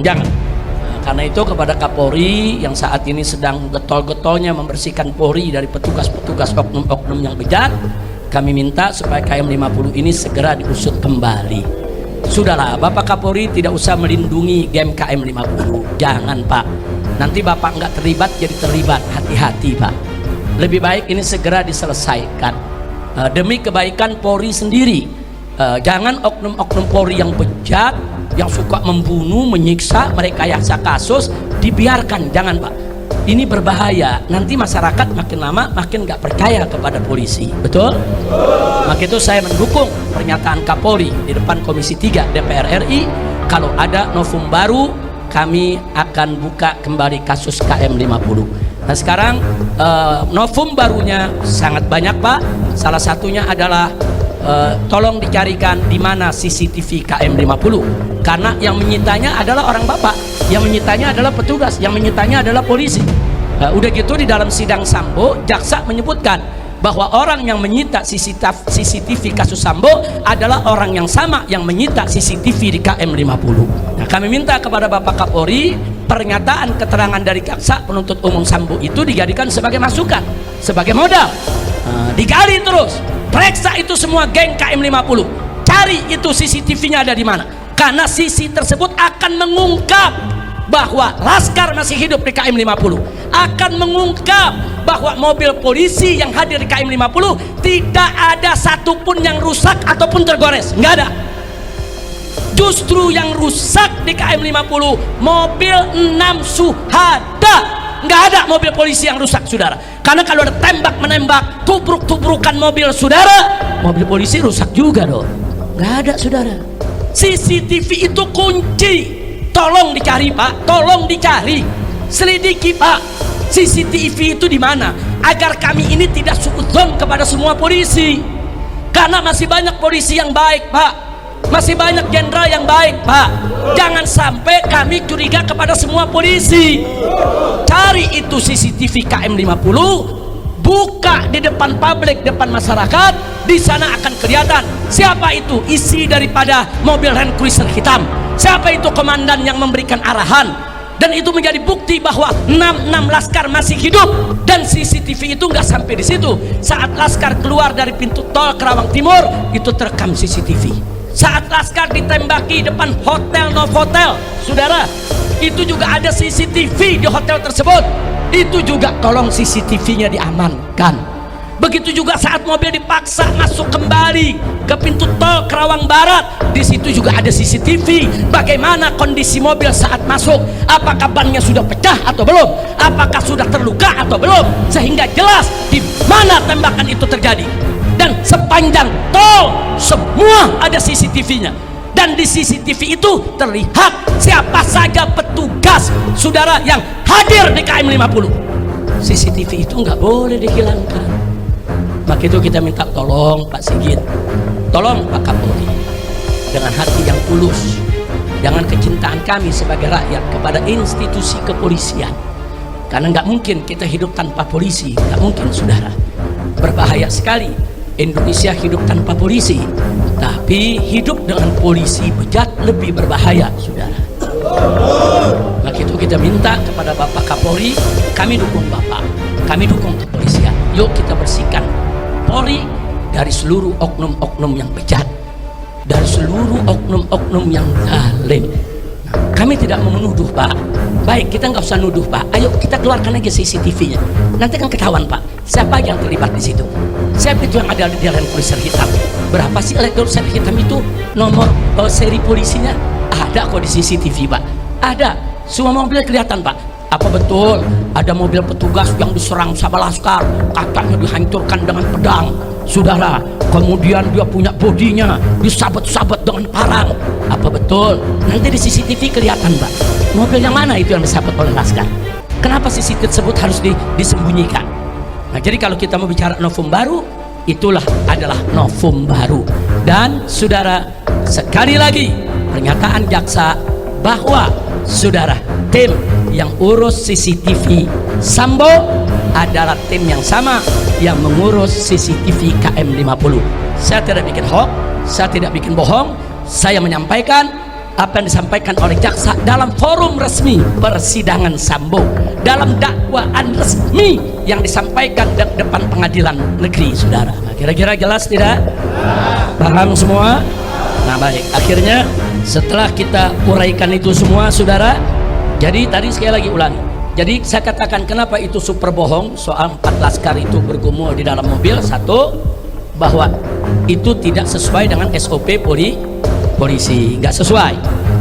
Jangan. Nah, karena itu kepada Kapolri yang saat ini sedang getol-getolnya membersihkan Polri dari petugas-petugas oknum-oknum yang bejat, kami minta supaya KM 50 ini segera diusut kembali. Sudahlah, Bapak Kapolri tidak usah melindungi game KM 50. Jangan, Pak. Nanti Bapak nggak terlibat jadi terlibat. Hati-hati, Pak. Lebih baik ini segera diselesaikan demi kebaikan Polri sendiri. Jangan oknum-oknum Polri yang bejat, yang suka membunuh, menyiksa, merekayasa kasus dibiarkan. Jangan, Pak. Ini berbahaya. Nanti masyarakat makin lama makin nggak percaya kepada polisi. Betul? Maka itu saya mendukung pernyataan Kapolri di depan Komisi 3 DPR RI. Kalau ada novum baru, kami akan buka kembali kasus KM 50. Nah sekarang novum barunya sangat banyak, Pak. Salah satunya adalah tolong dicarikan di mana CCTV KM 50, karena yang menyitanya adalah orang Bapak, yang menyitanya adalah petugas, yang menyitanya adalah polisi. Udah gitu di dalam sidang Sambo, jaksa menyebutkan bahwa orang yang menyita CCTV kasus Sambo adalah orang yang sama yang menyita CCTV di KM 50. Nah, kami minta kepada Bapak Kapolri, pernyataan keterangan dari jaksa penuntut umum Sambo itu dijadikan sebagai masukan, sebagai modal. Digali terus, periksa itu semua geng KM 50, cari itu CCTV-nya ada di mana, karena CC tersebut akan mengungkap bahwa Laskar masih hidup di KM 50, akan mengungkap bahwa mobil polisi yang hadir di KM 50 tidak ada satupun yang rusak ataupun tergores, nggak ada. Justru yang rusak di KM 50 mobil 6 Suhada, nggak ada mobil polisi yang rusak, saudara. Karena kalau ada tembak menembak, tubruk-tubrukan mobil saudara, mobil polisi rusak juga dong. Nggak ada, saudara. CCTV itu kunci. Tolong dicari, Pak. Tolong dicari. Selidiki, Pak. CCTV itu di mana? Agar kami ini tidak suudzon kepada semua polisi. Karena masih banyak polisi yang baik, Pak. Masih banyak jenderal yang baik, Pak. Jangan sampai kami curiga kepada semua polisi. Cari itu CCTV KM 50, buka di depan publik, depan masyarakat. Di sana akan kelihatan siapa itu isi daripada mobil Land Cruiser hitam, siapa itu komandan yang memberikan arahan. Dan itu menjadi bukti bahwa 6 Laskar masih hidup. Dan CCTV itu nggak sampai di situ. Saat Laskar keluar dari pintu tol Kerawang Timur, itu terekam CCTV. Saat Laskar ditembaki depan hotel Novotel, saudara, itu juga ada CCTV di hotel tersebut. Itu juga tolong CCTV-nya diamankan. Begitu juga saat mobil dipaksa masuk kembali ke pintu tol Kerawang Barat, di situ juga ada CCTV. Bagaimana kondisi mobil saat masuk? Apakah bannya sudah pecah atau belum? Apakah sudah terluka atau belum? Sehingga jelas di mana tembakan itu terjadi. Dan sepanjang tol semua ada CCTV-nya. Dan di CCTV itu terlihat siapa saga petugas, saudara, yang hadir di KM 50. CCTV itu nggak boleh dihilangkan. Maka itu kita minta tolong Pak Sigit, tolong Pak Kapolri, dengan hati yang tulus, dengan kecintaan kami sebagai rakyat kepada institusi kepolisian. Karena nggak mungkin kita hidup tanpa polisi, nggak mungkin, saudara. Berbahaya sekali Indonesia hidup tanpa polisi, tapi hidup dengan polisi bejat lebih berbahaya, saudara. Maka itu kita minta kepada Bapak Kapolri, kami dukung Bapak, kami dukung kepolisian. Yuk kita bersihkan Polri dari seluruh oknum-oknum yang bejat, dari seluruh oknum-oknum yang zalim. Nah, kami tidak mau menuduh, Pak. Baik, kita nggak usah nuduh, Pak. Ayo kita keluarkan aja CCTV-nya. Nanti kan ketahuan, Pak, siapa yang terlibat di situ. Siapa itu yang ada di Land Cruiser hitam? Berapa sih Land Cruiser hitam itu? Nomor seri polisinya ada kok di CCTV, Pak. Ada. Semua mobil kelihatan, Pak. Apa betul ada mobil petugas yang diserang sama Laskar, katanya dihancurkan dengan pedang, saudara? Kemudian dia punya bodinya disabet-sabet dengan parang. Apa betul? Nanti di CCTV kelihatan, Pak. Mobil yang mana itu yang disabet oleh Laskar? Kenapa CCTV tersebut harus disembunyikan? Nah, jadi kalau kita mau bicara novum baru, itulah adalah novum baru. Dan saudara, sekali lagi pernyataan jaksa bahwa saudara, tim yang urus CCTV Sambo adalah tim yang sama yang mengurus CCTV KM 50. Saya tidak bikin hoax, saya tidak bikin bohong, saya menyampaikan apa yang disampaikan oleh jaksa dalam forum resmi persidangan Sambo, dalam dakwaan resmi yang disampaikan di depan pengadilan negeri, saudara. Nah, kira-kira jelas tidak? Paham semua? Nah baik, akhirnya setelah kita uraikan itu semua, saudara, jadi tadi sekali lagi ulangi, jadi saya katakan kenapa itu super bohong soal 4 laskar itu bergumul di dalam mobil. Satu, bahwa itu tidak sesuai dengan SOP polisi, nggak sesuai.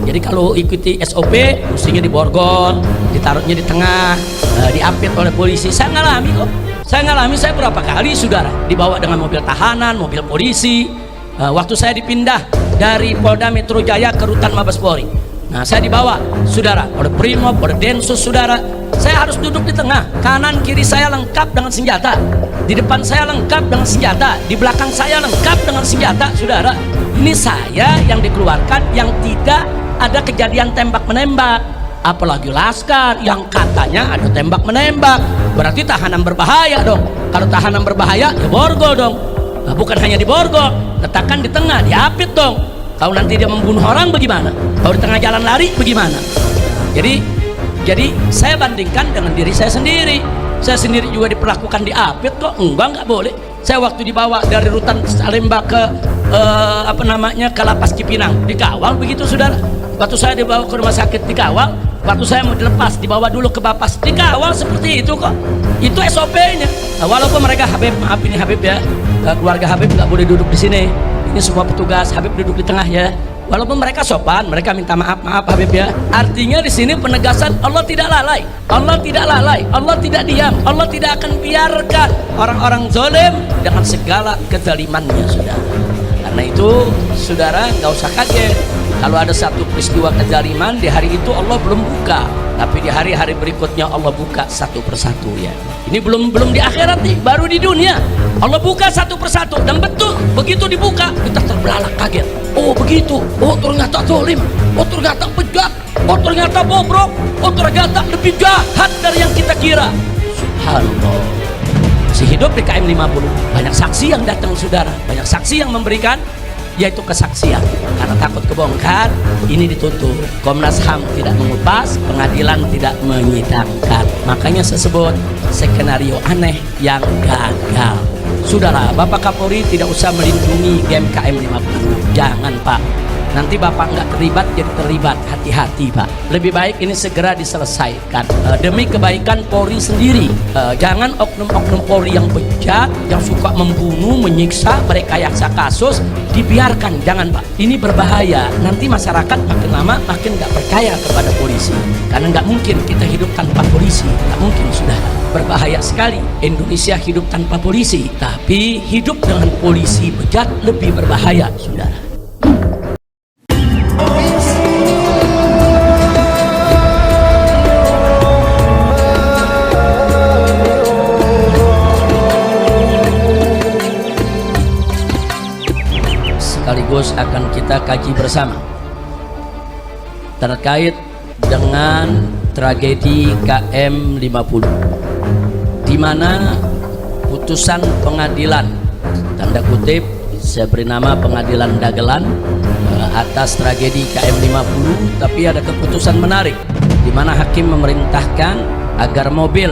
Jadi kalau ikuti SOP mestinya diborgol, ditaruhnya di tengah, diapit oleh polisi. Saya ngalami kok, saya berapa kali, saudara, dibawa dengan mobil tahanan, mobil polisi. Waktu saya dipindah dari Polda Metro Jaya ke Rutan Mabes Polri, nah saya dibawa, saudara, oleh Brimob, oleh Densus, saudara. Saya harus duduk di tengah, kanan kiri saya lengkap dengan senjata, di depan saya lengkap dengan senjata, di belakang saya lengkap dengan senjata, saudara. Ini saya yang dikeluarkan yang tidak ada kejadian tembak menembak, apalagi laskar yang katanya ada tembak menembak. Berarti tahanan berbahaya dong. Kalau tahanan berbahaya ya borgol dong. Nah, bukan hanya diborgol, letakkan di tengah, diapit dong. Kalau nanti dia membunuh orang bagaimana? Kalau di tengah jalan lari bagaimana? Jadi saya bandingkan dengan diri saya sendiri. Saya sendiri juga diperlakukan diapit kok. Enggak boleh. Saya waktu dibawa dari Rutan Salemba ke ke Lapas Cipinang dikawal begitu, saudara. Waktu saya dibawa ke rumah sakit dikawal. Waktu saya mau dilepas dibawa dulu ke Bapas dikawal seperti itu kok. Itu SOP-nya. Nah, walaupun mereka Habib, maaf ini Habib ya, keluarga Habib nggak boleh duduk di sini. Ini semua petugas, Habib duduk di tengah ya. Walaupun mereka sopan, mereka minta maaf Habib ya. Artinya di sini penegasan Allah tidak lalai, Allah tidak lalai, Allah tidak diam, Allah tidak akan biarkan orang-orang zalim dengan segala kezalimannya, saudara. Karena itu, saudara, nggak usah kaget kalau ada satu peristiwa kezaliman di hari itu Allah belum buka, tapi di hari-hari berikutnya Allah buka satu persatu ya. Ini belum di akhirat nih, baru di dunia Allah buka satu persatu. Dan betul begitu dibuka kita terbelalak kaget. Oh begitu, oh ternyata zalim, oh ternyata bejat, oh ternyata bobrok, oh ternyata lebih jahat dari yang kita kira. Subhanallah. Si hidup di KM 50 banyak saksi yang datang, saudara, banyak saksi yang memberikan yaitu kesaksian. Karena takut kebongkar, ini ditutup. Komnas HAM tidak mengupas, pengadilan tidak menyidangkan. Makanya saya sebut skenario aneh yang gagal. Sudahlah, Bapak Kapolri tidak usah melindungi GMKM 50. Jangan, Pak. Nanti Bapak nggak terlibat jadi terlibat. Hati-hati, Pak. Lebih baik ini segera diselesaikan demi kebaikan Polri sendiri. Jangan oknum-oknum Polri yang bejat, yang suka membunuh, menyiksa, merekayasa kasus dibiarkan. Jangan, Pak. Ini berbahaya. Nanti masyarakat makin lama makin nggak percaya kepada polisi. Karena nggak mungkin kita hidup tanpa polisi. Nggak mungkin, sudah. Berbahaya sekali Indonesia hidup tanpa polisi. Tapi hidup dengan polisi bejat lebih berbahaya, saudara. Sekaligus akan kita kaji bersama terkait dengan tragedi KM 50, di mana putusan pengadilan, tanda kutip saya beri nama pengadilan dagelan, atas tragedi KM 50, tapi ada keputusan menarik di mana hakim memerintahkan agar mobil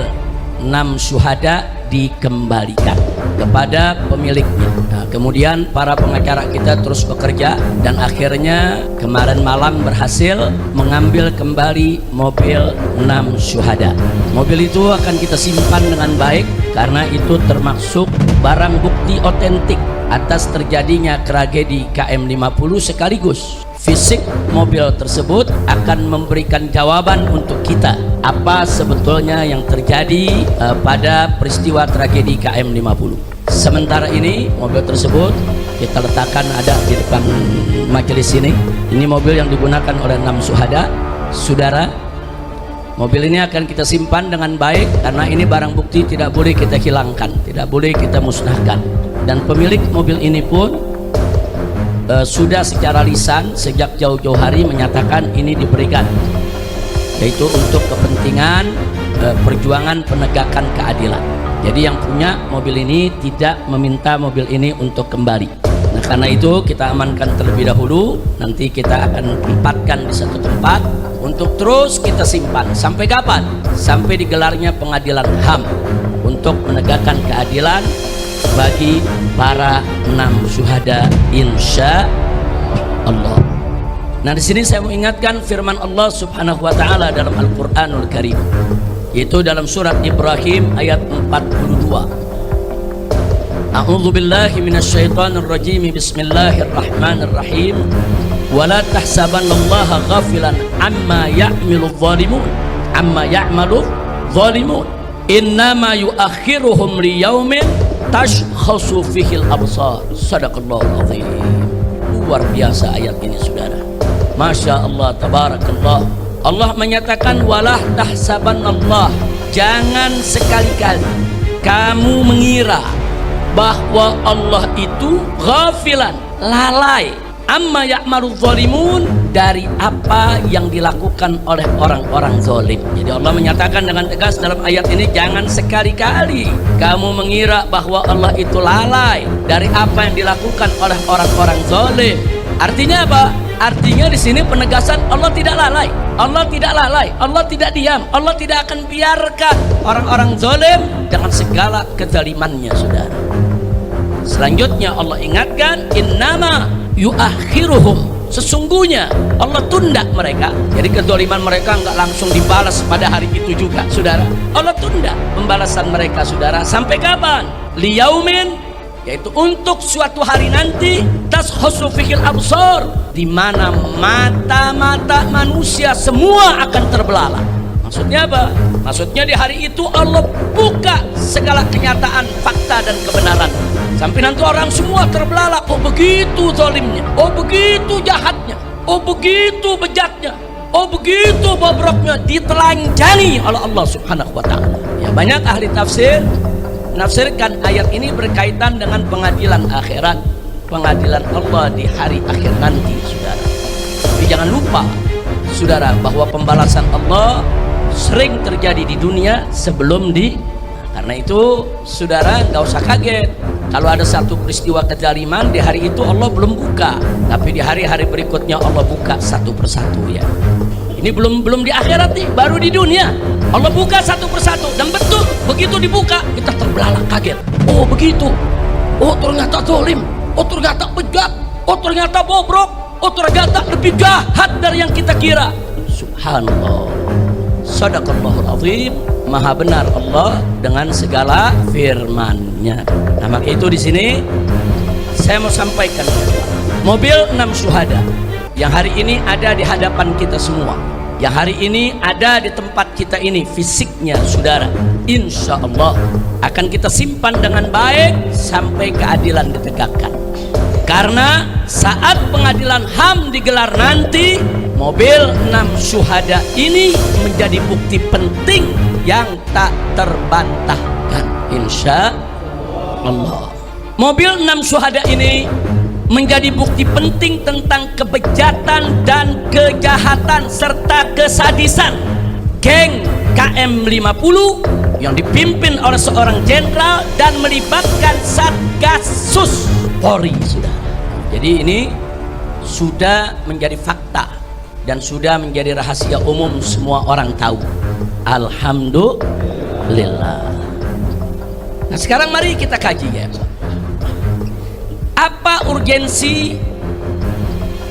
6 syuhada dikembalikan kepada pemiliknya. Nah, kemudian para pengacara kita terus bekerja dan akhirnya kemarin malam berhasil mengambil kembali mobil 6 syuhada. Mobil itu akan kita simpan dengan baik karena itu termasuk barang bukti otentik atas terjadinya tragedi KM 50, sekaligus fisik mobil tersebut akan memberikan jawaban untuk kita apa sebetulnya yang terjadi pada peristiwa tragedi KM 50. Sementara ini mobil tersebut kita letakkan ada di depan majelis ini. Ini mobil yang digunakan oleh 6 syuhada, saudara. Mobil ini akan kita simpan dengan baik karena ini barang bukti, tidak boleh kita hilangkan, tidak boleh kita musnahkan. Dan pemilik mobil ini pun sudah secara lisan sejak jauh-jauh hari menyatakan ini diberikan, yaitu untuk kepentingan perjuangan penegakan keadilan. Jadi yang punya mobil ini tidak meminta mobil ini untuk kembali. Nah, karena itu kita amankan terlebih dahulu. Nanti kita akan tempatkan di satu tempat untuk terus kita simpan. Sampai kapan? Sampai digelarnya pengadilan HAM untuk menegakkan keadilan bagi para 6 syuhada insya Allah. Nah, di sini saya mau ingatkan firman Allah Subhanahu wa taala dalam Al-Qur'anul Karim, yaitu dalam surat Ibrahim ayat 42. A'udzu billahi minasyaitonir rajim. Bismillahirrahmanirrahim. Wala tahsabannallaha ghafilan amma ya'malu dhalimun. Innama yu'akhiruhum liyaumin tashkhasu fihil absar. Shadaqallahul azim. Luar biasa ayat ini, saudara. Masya Allah, tabarakallah. Allah menyatakan walah tahsabanallah, jangan sekali-kali kamu mengira bahwa Allah itu ghafilan, lalai, amma ya'malu zalimun, dari apa yang dilakukan oleh orang-orang zalim. Jadi Allah menyatakan dengan tegas dalam ayat ini, jangan sekali-kali kamu mengira bahwa Allah itu lalai dari apa yang dilakukan oleh orang-orang zalim. Artinya apa? Artinya di sini penegasan Allah tidak lalai. Allah tidak lalai, Allah tidak diam, Allah tidak akan biarkan orang-orang zalim dengan segala kezalimannya, saudara. Selanjutnya Allah ingatkan, innama yu'akhiruhum, sesungguhnya Allah tunda mereka. Jadi kezaliman mereka enggak langsung dibalas pada hari itu juga, saudara. Allah tunda pembalasan mereka, saudara. Sampai kapan? Liyaumin, yaitu untuk suatu hari nanti, tashkhasu fihil absar, di mana mata-mata manusia semua akan terbelalak. Maksudnya apa? Maksudnya di hari itu Allah buka segala kenyataan, fakta dan kebenaran. Sampai nanti orang semua terbelalak. Oh begitu zalimnya, oh begitu jahatnya, oh begitu bejatnya, oh begitu bobroknya, ditelanjangi oleh Allah Subhanahu wa ta'ala. Ya, banyak ahli tafsir menafsirkan ayat ini berkaitan dengan pengadilan akhirat, pengadilan Allah di hari akhir nanti, saudara. Tapi jangan lupa, saudara, bahwa pembalasan Allah sering terjadi di dunia sebelum karena itu, saudara, nggak usah kaget kalau ada satu peristiwa kezaliman di hari itu Allah belum buka, tapi di hari-hari berikutnya Allah buka satu persatu, ya. Ini belum di akhirat nih, baru di dunia Allah buka satu persatu, dan betul begitu dibuka kita terbelalak kaget. Oh begitu, oh ternyata zalim, oh ternyata bejat, oh ternyata bobrok, oh ternyata lebih jahat dari yang kita kira. Subhanallah, Shadaqallahul azim. Maha benar Allah dengan segala firman-Nya. Nah, maka itu di sini saya mau sampaikan, mobil 6 syuhada yang hari ini ada di hadapan kita semua, yang hari ini ada di tempat kita ini fisiknya, saudara, insya Allah akan kita simpan dengan baik sampai keadilan ditegakkan. Karena saat pengadilan HAM digelar nanti, mobil 6 syuhada ini menjadi bukti penting yang tak terbantahkan, insya Allah. Mobil 6 syuhada ini menjadi bukti penting tentang kebejatan dan kejahatan serta kesadisan geng KM50 yang dipimpin oleh seorang jenderal dan melibatkan Satgasus Polri, saudara. Jadi ini sudah menjadi fakta dan sudah menjadi rahasia umum, semua orang tahu. Alhamdulillah. Nah, sekarang mari kita kaji, ya. Apa urgensi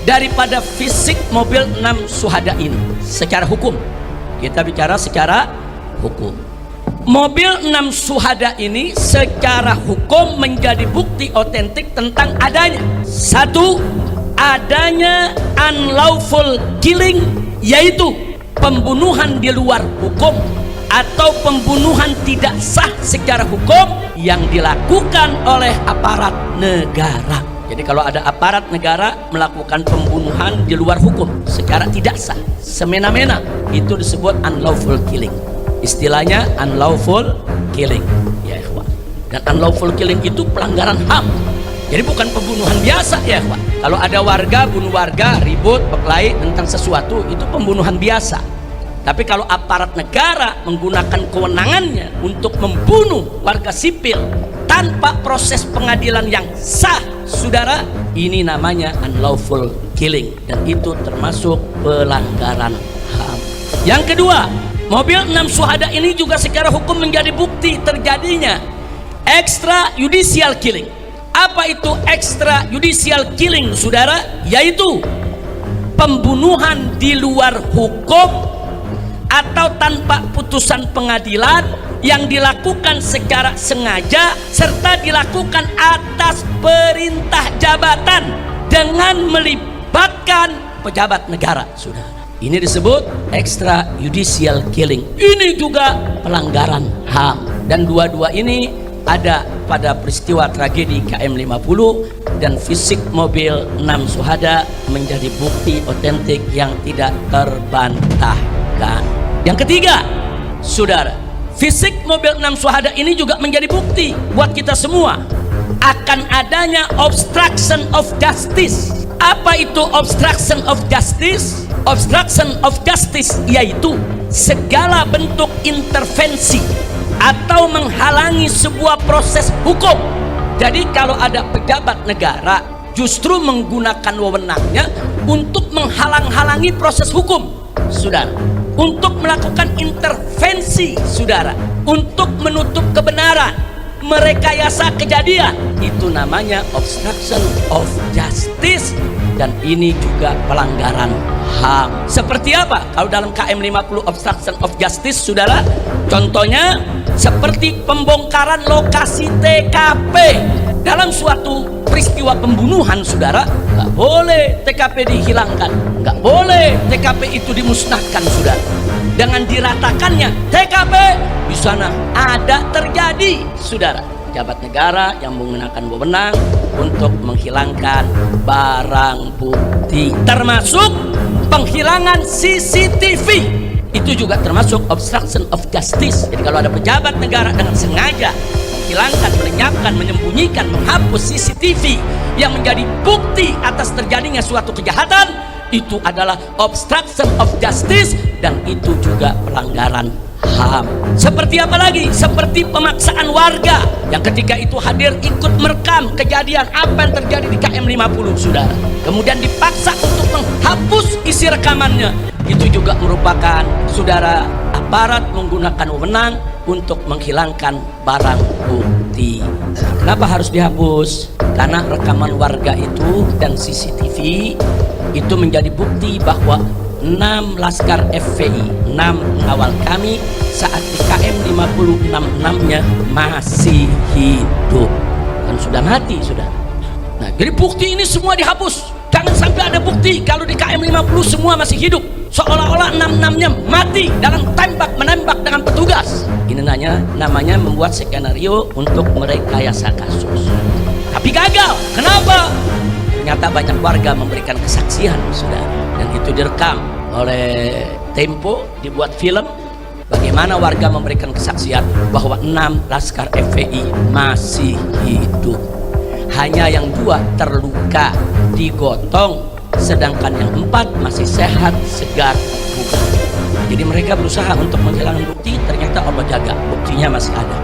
daripada fisik mobil 6 syuhada ini secara hukum? Kita bicara secara hukum. Mobil 6 syuhada ini secara hukum menjadi bukti otentik tentang adanya, satu, adanya unlawful killing, yaitu pembunuhan di luar hukum atau pembunuhan tidak sah secara hukum yang dilakukan oleh aparat negara. Jadi kalau ada aparat negara melakukan pembunuhan di luar hukum secara tidak sah, semena-mena, itu disebut unlawful killing. Istilahnya unlawful killing, ya ikhwan. Dan unlawful killing itu pelanggaran HAM. Jadi bukan pembunuhan biasa, ya ikhwan. Kalau ada warga bunuh warga, ribut, berkelahi tentang sesuatu, itu pembunuhan biasa. Tapi kalau aparat negara menggunakan kewenangannya untuk membunuh warga sipil tanpa proses pengadilan yang sah, saudara, ini namanya unlawful killing, dan itu termasuk pelanggaran HAM. Yang kedua, mobil 6 syuhada ini juga secara hukum menjadi bukti terjadinya extrajudicial killing. Apa itu extrajudicial killing, saudara? Yaitu pembunuhan di luar hukum atau tanpa putusan pengadilan yang dilakukan secara sengaja serta dilakukan atas perintah jabatan dengan melibatkan pejabat negara, saudara. Ini disebut extrajudicial killing. Ini juga pelanggaran HAM, dan dua-dua ini ada pada peristiwa tragedi KM50, dan fisik mobil 6 syuhada menjadi bukti otentik yang tidak terbantahkan. Yang ketiga, saudara, fisik mobil 6 syuhada ini juga menjadi bukti buat kita semua akan adanya obstruction of justice. Apa itu obstruction of justice? Obstruction of justice yaitu segala bentuk intervensi atau menghalangi sebuah proses hukum. Jadi kalau ada pejabat negara justru menggunakan wewenangnya untuk menghalang-halangi proses hukum, saudara, untuk melakukan intervensi, saudara, untuk menutup kebenaran, merekayasa kejadian, itu namanya obstruction of justice, dan ini juga pelanggaran HAM. Seperti apa kalau dalam KM50 obstruction of justice, saudara? Contohnya seperti pembongkaran lokasi TKP dalam suatu peristiwa pembunuhan, saudara. Nggak boleh TKP dihilangkan, nggak boleh TKP itu dimusnahkan, saudara. Dengan diratakannya TKP di sana ada terjadi, saudara, pejabat negara yang menggunakan wewenang untuk menghilangkan barang bukti, termasuk penghilangan CCTV. Itu juga termasuk obstruction of justice. Jadi kalau ada pejabat negara dengan sengaja menghilangkan, melenyapkan, menyembunyikan, menghapus CCTV yang menjadi bukti atas terjadinya suatu kejahatan, itu adalah obstruction of justice, dan itu juga pelanggaran HAM. Seperti apa lagi? Seperti pemaksaan warga yang ketika itu hadir ikut merekam kejadian apa yang terjadi di KM50, saudara, kemudian dipaksa untuk menghapus isi rekamannya. Itu juga merupakan, saudara, aparat menggunakan wewenang untuk menghilangkan barang bukti. Kenapa harus dihapus? Karena rekaman warga itu dan CCTV itu menjadi bukti bahwa 6 laskar FPI, 6 pengawal kami saat di KM50 6-6-nya masih hidup, kan sudah mati, sudah. Nah, jadi bukti ini semua dihapus. Jangan sampai ada bukti kalau di KM50 semua masih hidup, seolah-olah 6-6-nya mati dalam tembak menembak dengan petugas. Ini namanya membuat skenario untuk merekayasa kasus. Tapi gagal. Kenapa? Ternyata banyak warga memberikan kesaksian, saudara, dan itu direkam oleh Tempo, dibuat film bagaimana warga memberikan kesaksian bahwa 6 laskar FPI masih hidup. Hanya yang 2 terluka, digotong, sedangkan yang 4 masih sehat, segar, bugar. Jadi mereka berusaha untuk menghilangkan bukti, ternyata Allah jaga, buktinya masih ada.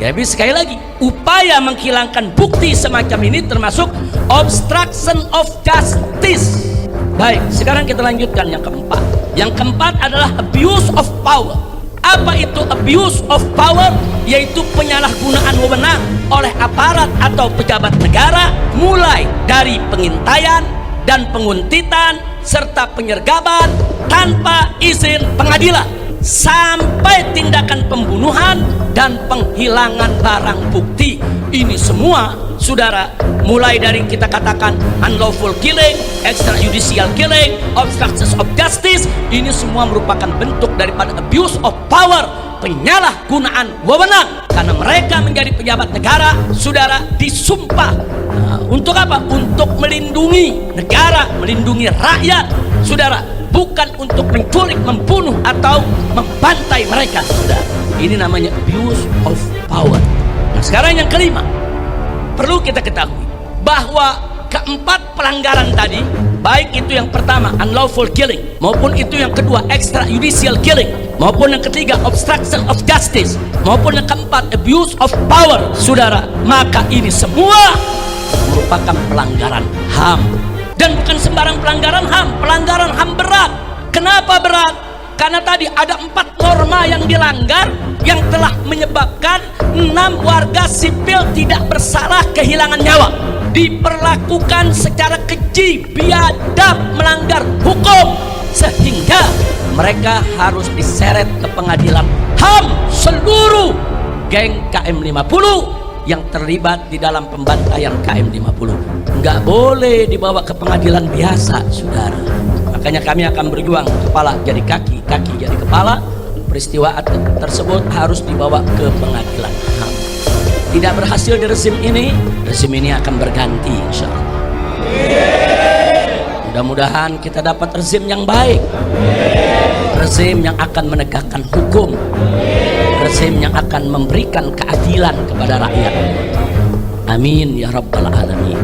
Jadi sekali lagi, upaya menghilangkan bukti semacam ini termasuk obstruction of justice. Baik, sekarang kita lanjutkan yang keempat. Yang keempat adalah abuse of power. Apa itu abuse of power? Yaitu penyalahgunaan wewenang oleh aparat atau pejabat negara, mulai dari pengintaian dan penguntitan serta penyergapan tanpa izin pengadilan, sampai tindakan pembunuhan dan penghilangan barang bukti. Ini semua, saudara, mulai dari kita katakan unlawful killing, extrajudicial killing, obstruction of justice, ini semua merupakan bentuk daripada abuse of power, penyalahgunaan wewenang. Karena mereka menjadi pejabat negara, saudara, disumpah untuk apa? Untuk melindungi negara, melindungi rakyat, saudara, bukan untuk menculik, membunuh atau membantai mereka, saudara. Ini namanya abuse of power. Nah, sekarang yang kelima, perlu kita ketahui bahwa keempat pelanggaran tadi, baik itu yang pertama unlawful killing maupun itu yang kedua extrajudicial killing, maupun yang ketiga obstruction of justice, maupun yang keempat abuse of power, saudara, maka ini semua merupakan pelanggaran HAM. Dan bukan sembarang pelanggaran HAM berat. Kenapa berat? Karena tadi ada 4 norma yang dilanggar, yang telah menyebabkan 6 warga sipil tidak bersalah kehilangan nyawa, diperlakukan secara keji, biadab, melanggar hukum, sehingga mereka harus diseret ke pengadilan HAM. Seluruh geng KM50 yang terlibat di dalam pembantaian KM50 nggak boleh dibawa ke pengadilan biasa, saudara. Makanya kami akan berjuang, kepala jadi kaki, kaki jadi kepala. Peristiwa tersebut harus dibawa ke pengadilan HAM. Tidak berhasil di rezim ini akan berganti, insya Allah. Mudah-mudahan kita dapat rezim yang baik, rezim yang akan menegakkan hukum, rezim yang akan memberikan keadilan kepada rakyat. Amin ya rabbal alamin.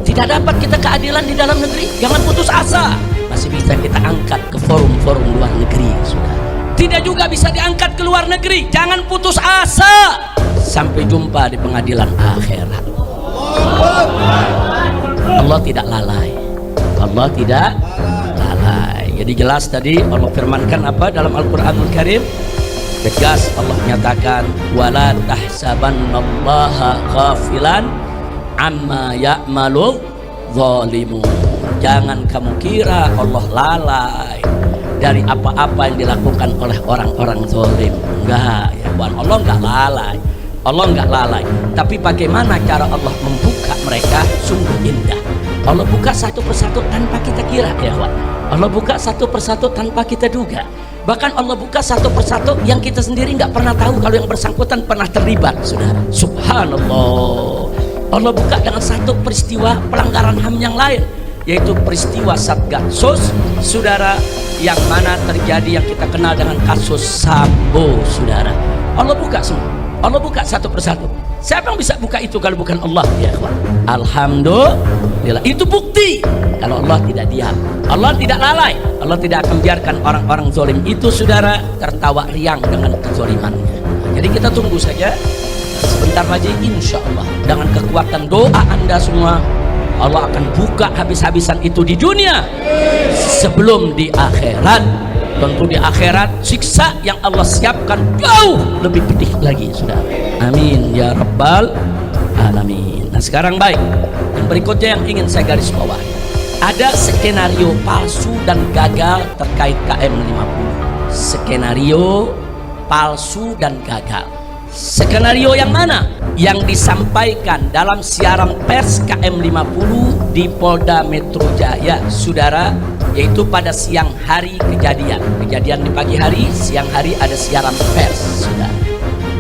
Tidak dapat kita keadilan di dalam negeri, jangan putus asa. Masih bisa kita angkat ke forum-forum luar negeri, saudara. Tidak juga bisa diangkat ke luar negeri, jangan putus asa. Sampai jumpa di pengadilan akhirat. Allah tidak lalai. Allah tidak lalai. Jadi jelas tadi Allah firmankan apa dalam Al-Quranul Karim? Tegas Allah nyatakan, wala tahsabannallaha ghafilan amma ya'malu zalimun. Jangan kamu kira Allah lalai dari apa-apa yang dilakukan oleh orang-orang zalim. Enggak, ya Tuhan, Allah enggak lalai. Allah enggak lalai. Tapi bagaimana cara Allah membuka mereka sungguh indah. Allah buka satu persatu tanpa kita kira, ya Tuhan. Allah buka satu persatu tanpa kita duga. Bahkan Allah buka satu persatu yang kita sendiri nggak pernah tahu kalau yang bersangkutan pernah terlibat, saudara. Subhanallah. Allah buka dengan satu peristiwa pelanggaran HAM yang lain, yaitu peristiwa Satgasus, saudara, yang mana terjadi yang kita kenal dengan kasus Sambo, saudara. Allah buka semua. Allah buka satu persatu. Siapa yang bisa buka itu kalau bukan Allah, ya kawan? Alhamdulillah. Itu bukti kalau Allah tidak diam, Allah tidak lalai. Allah tidak akan biarkan orang-orang zalim itu, saudara, tertawa riang dengan kezalimannya. Jadi kita tunggu saja. Sebentar lagi insya Allah dengan kekuatan doa Anda semua, Allah akan buka habis-habisan itu di dunia sebelum di akhirat. Tentu di akhirat siksa yang Allah siapkan jauh lebih pedih lagi, saudara. Amin ya rabbal alamin. Nah sekarang baik, yang berikutnya yang ingin saya garis bawahi, ada skenario palsu dan gagal terkait KM50. Skenario palsu dan gagal. Skenario yang mana? Yang disampaikan dalam siaran pers KM50 di Polda Metro Jaya, saudara, yaitu pada siang hari kejadian di pagi hari, siang hari ada siaran pers, saudara.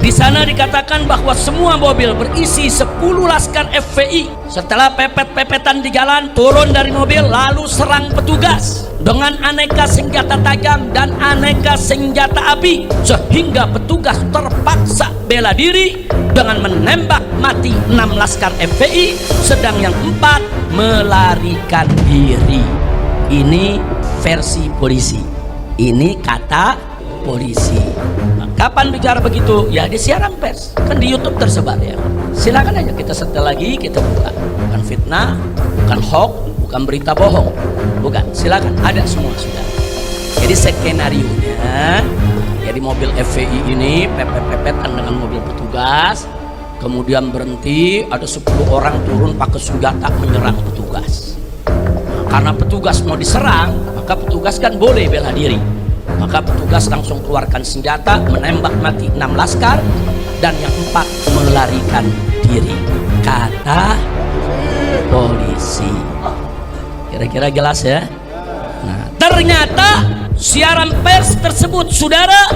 Di sana dikatakan bahwa semua mobil berisi 10 laskar FPI setelah pepet-pepetan di jalan turun dari mobil lalu serang petugas dengan aneka senjata tajam dan aneka senjata api, sehingga petugas terpaksa bela diri dengan menembak mati 6 laskar FPI, sedang yang 4 melarikan diri. Ini versi polisi, ini kata polisi. Nah, kapan bicara begitu? Ya di siaran pers, kan di YouTube tersebar ya. Silakan aja kita setel lagi, kita buka. Bukan fitnah, bukan hoax, bukan berita bohong, bukan. Silakan, ada semua sudah. Jadi skenarionya, jadi mobil FPI ini pepet-pepetan dengan mobil petugas, kemudian berhenti, ada 10 orang turun pakai senjata menyerang petugas. Karena petugas mau diserang, maka petugas kan boleh bela diri. Maka petugas langsung keluarkan senjata, menembak mati 6 laskar, dan yang 4 melarikan diri, kata polisi. Kira-kira jelas ya? Nah, ternyata siaran pers tersebut, saudara,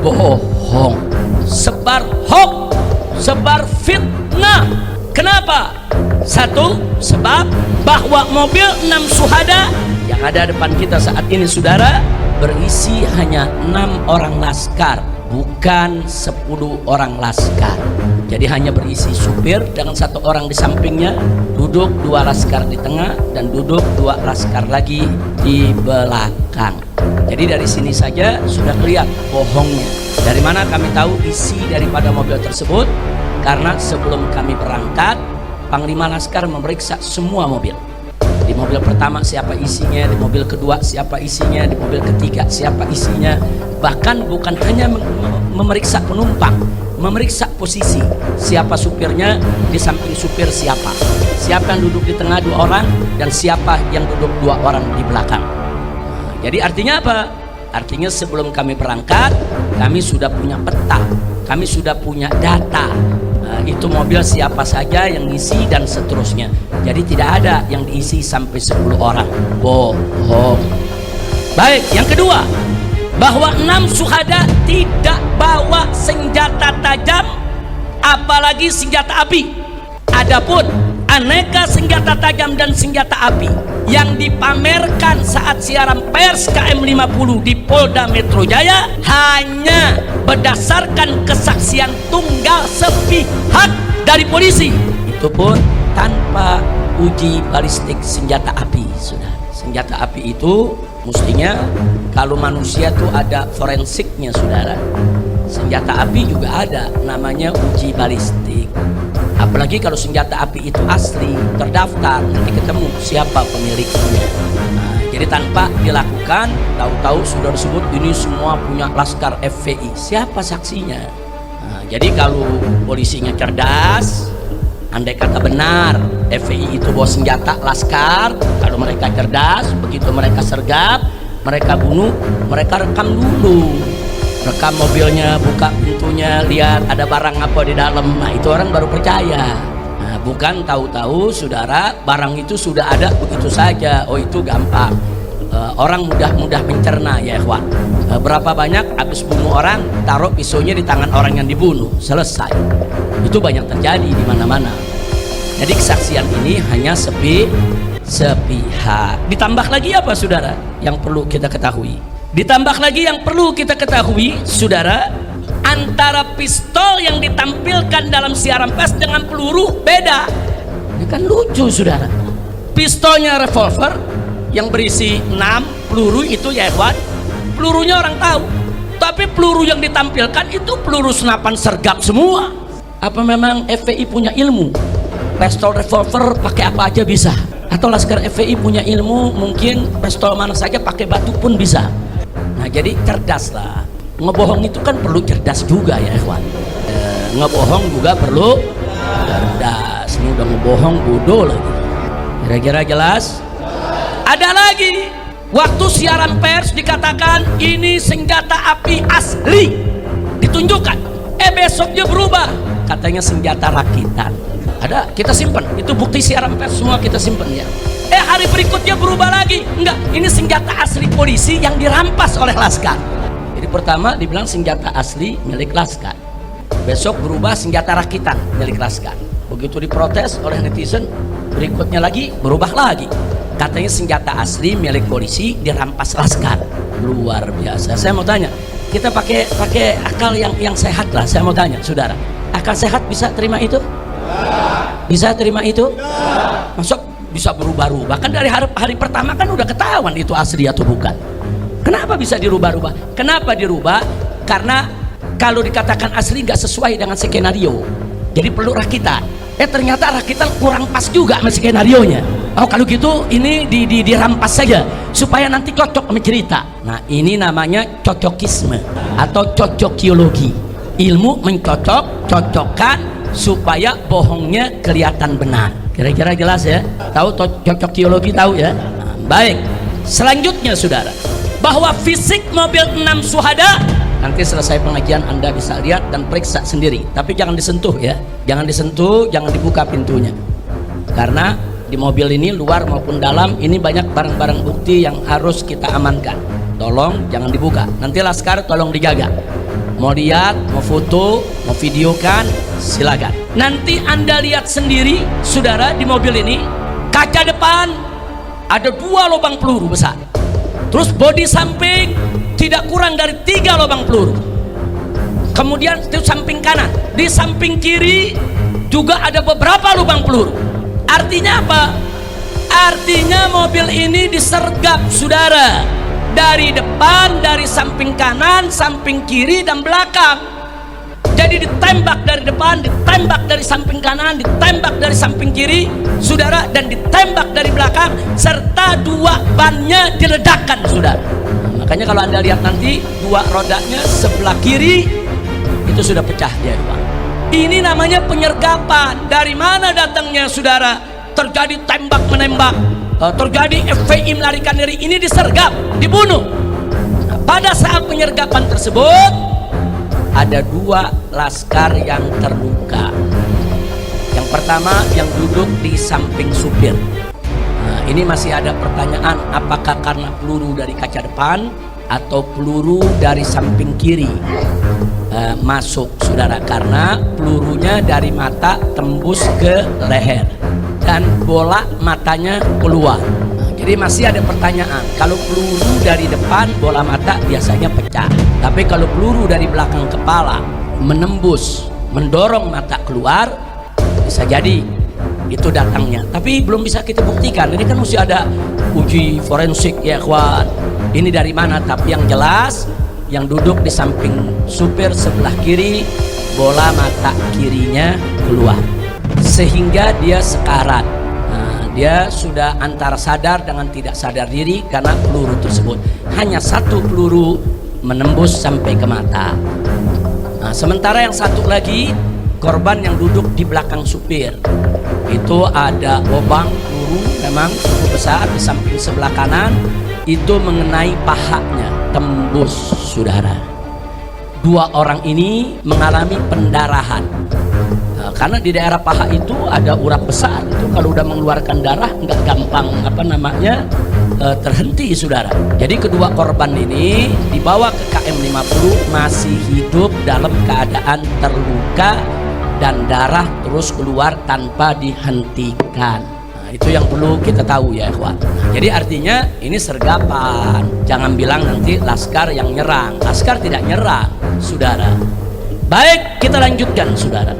bohong, sebar hoax, sebar fitnah. Kenapa? Satu, sebab bahwa mobil 6 syuhada yang ada depan kita saat ini, saudara, berisi hanya 6 orang laskar, bukan 10 orang laskar. Jadi hanya berisi supir dengan 1 orang di sampingnya, duduk 2 laskar di tengah, dan duduk 2 laskar lagi di belakang. Jadi dari sini saja sudah kelihatan bohongnya. Dari mana kami tahu isi daripada mobil tersebut? Karena sebelum kami berangkat, Panglima Laskar memeriksa semua mobil. Di mobil pertama siapa isinya, di mobil kedua siapa isinya, di mobil ketiga siapa isinya. Bahkan bukan hanya memeriksa penumpang, memeriksa posisi, siapa supirnya, di samping supir siapa yang duduk di tengah 2 orang, dan siapa yang duduk 2 orang di belakang. Jadi artinya apa? Artinya sebelum kami berangkat, kami sudah punya peta, kami sudah punya data. Itu mobil siapa saja yang ngisi dan seterusnya. Jadi tidak ada yang diisi sampai 10 orang. Bohong. Baik, yang kedua, bahwa 6 syuhada tidak bawa senjata tajam, apalagi senjata api. Adapun aneka senjata tajam dan senjata api yang dipamerkan saat siaran pers KM50 di Polda Metro Jaya hanya berdasarkan kesaksian tunggal sepihak dari polisi, itu pun tanpa uji balistik senjata api. Sudah, senjata api itu mestinya kalau manusia tuh ada forensiknya, saudara. Senjata api juga ada namanya uji balistik. Apalagi kalau senjata api itu asli, terdaftar, nanti ketemu siapa pemiliknya. Jadi tanpa dilakukan, tahu-tahu sudah disebut ini semua punya Laskar FPI. Siapa saksinya? Jadi kalau polisinya cerdas, andai kata benar FPI itu bawa senjata Laskar, kalau mereka cerdas, begitu mereka sergap, mereka bunuh, mereka rekam dulu. Rekam mobilnya, buka pintunya, lihat ada barang apa di dalam. Nah, itu orang baru percaya. Nah, bukan tahu-tahu saudara barang itu sudah ada begitu saja. Oh, itu gampang. Orang mudah mencerna, ya ikhwan. Berapa banyak habis bunuh orang, taruh pisaunya di tangan orang yang dibunuh, selesai. Itu banyak terjadi di mana-mana. Jadi kesaksian ini hanya sepihak. Ditambah lagi apa, saudara, yang perlu kita ketahui? Ditambah lagi yang perlu kita ketahui, saudara, antara pistol yang ditampilkan dalam siaran pers dengan peluru beda. Ini kan lucu, saudara. Pistolnya revolver yang berisi 6 peluru itu, ya ikhwan, pelurunya orang tahu. Tapi peluru yang ditampilkan itu peluru senapan sergap semua. Apa memang FPI punya ilmu? Pistol revolver pakai apa aja bisa? Atau Laskar FPI punya ilmu mungkin pistol mana saja pakai batu pun bisa? Nah, jadi cerdas lah. Ngebohong itu kan perlu cerdas juga, ya ikhwan. Ngebohong juga perlu cerdas. Ini udah ngebohong bodoh lagi. Kira-kira jelas? Ada lagi, waktu siaran pers dikatakan ini senjata api asli, ditunjukkan. Besoknya berubah, katanya senjata rakitan. Ada, kita simpan. Itu bukti siaran pers semua kita simpan, ya. Hari berikutnya berubah lagi. Enggak, ini senjata asli polisi yang dirampas oleh Laskar. Jadi pertama dibilang senjata asli milik Laskar, besok berubah senjata rakitan milik Laskar. Begitu diprotes oleh netizen, berikutnya lagi berubah lagi, katanya senjata asli milik polisi dirampas Laskar. Luar biasa. Saya mau tanya, kita pakai akal yang sehat lah. Saya mau tanya, saudara, akal sehat bisa terima itu? Bisa terima itu? Masuk bisa berubah-ubah. Kan dari hari pertama kan udah ketahuan itu asli atau bukan. Kenapa bisa dirubah-ubah? Kenapa dirubah? Karena kalau dikatakan asli nggak sesuai dengan skenario, jadi perlu rakitan. Ternyata rakitan kurang pas juga sama skenarionya. Oh, kalau gitu ini dirampas saja supaya nanti cocok sama cerita. Nah, ini namanya cocokisme atau cocokiologi. Ilmu mencocok-cocokkan supaya bohongnya kelihatan benar. Kira-kira jelas, ya? Tahu cocokiologi, tahu, ya? Nah, baik. Selanjutnya, saudara, bahwa fisik mobil 6 syuhada, nanti selesai pengajian Anda bisa lihat dan periksa sendiri. Tapi jangan disentuh, ya. Jangan disentuh, jangan dibuka pintunya. Karena di mobil ini, luar maupun dalam, ini banyak barang-barang bukti yang harus kita amankan. Tolong jangan dibuka. Nanti Laskar tolong dijaga. Mau lihat, mau foto, mau videokan, silakan. Nanti Anda lihat sendiri, saudara, di mobil ini kaca depan ada 2 lubang peluru besar. Terus bodi samping tidak kurang dari 3 lubang peluru. Kemudian itu samping kanan, di samping kiri juga ada beberapa lubang peluru. Artinya apa? Artinya mobil ini disergap, saudara. dari depan, dari samping kanan, samping kiri, dan belakang. Jadi ditembak dari depan, ditembak dari samping kanan, ditembak dari samping kiri, saudara, dan ditembak dari belakang, serta dua bannya diledakkan, saudara. Makanya kalau Anda lihat nanti dua rodanya sebelah kiri itu sudah pecah dia, Pak. Ini namanya penyergapan. Dari mana datangnya, saudara? Terjadi tembak menembak, terjadi FPI melarikan diri, ini disergap, dibunuh. Nah, pada saat penyergapan tersebut ada dua laskar yang terluka. Yang pertama yang duduk di samping supir. Nah, ini masih ada pertanyaan, apakah karena peluru dari kaca depan atau peluru dari samping kiri masuk, saudara, karena pelurunya dari mata tembus ke leher dan bola matanya keluar. Jadi masih ada pertanyaan, kalau peluru dari depan bola mata biasanya pecah, tapi kalau peluru dari belakang kepala menembus, mendorong mata keluar, bisa jadi itu datangnya. Tapi belum bisa kita buktikan, ini kan mesti ada uji forensik ya kawan. Ini dari mana? Tapi yang jelas yang duduk di samping supir sebelah kiri, bola mata kirinya keluar sehingga dia sekarat. Dia sudah antara sadar dengan tidak sadar diri karena peluru tersebut. Hanya satu peluru menembus sampai ke mata. Nah, sementara yang satu lagi korban yang duduk di belakang supir itu ada lubang peluru memang cukup besar di samping sebelah kanan, itu mengenai pahanya, tembus, saudara. Dua orang ini mengalami pendarahan. Karena di daerah paha itu ada urat besar, itu kalau udah mengeluarkan darah nggak gampang terhenti, saudara. Jadi kedua korban ini dibawa ke KM 50 masih hidup dalam keadaan terluka dan darah terus keluar tanpa dihentikan. Nah, itu yang perlu kita tahu ya, ikhwan. Jadi artinya ini sergapan. Jangan bilang nanti laskar yang nyerang. Laskar tidak nyerang, saudara. Baik, kita lanjutkan, saudara.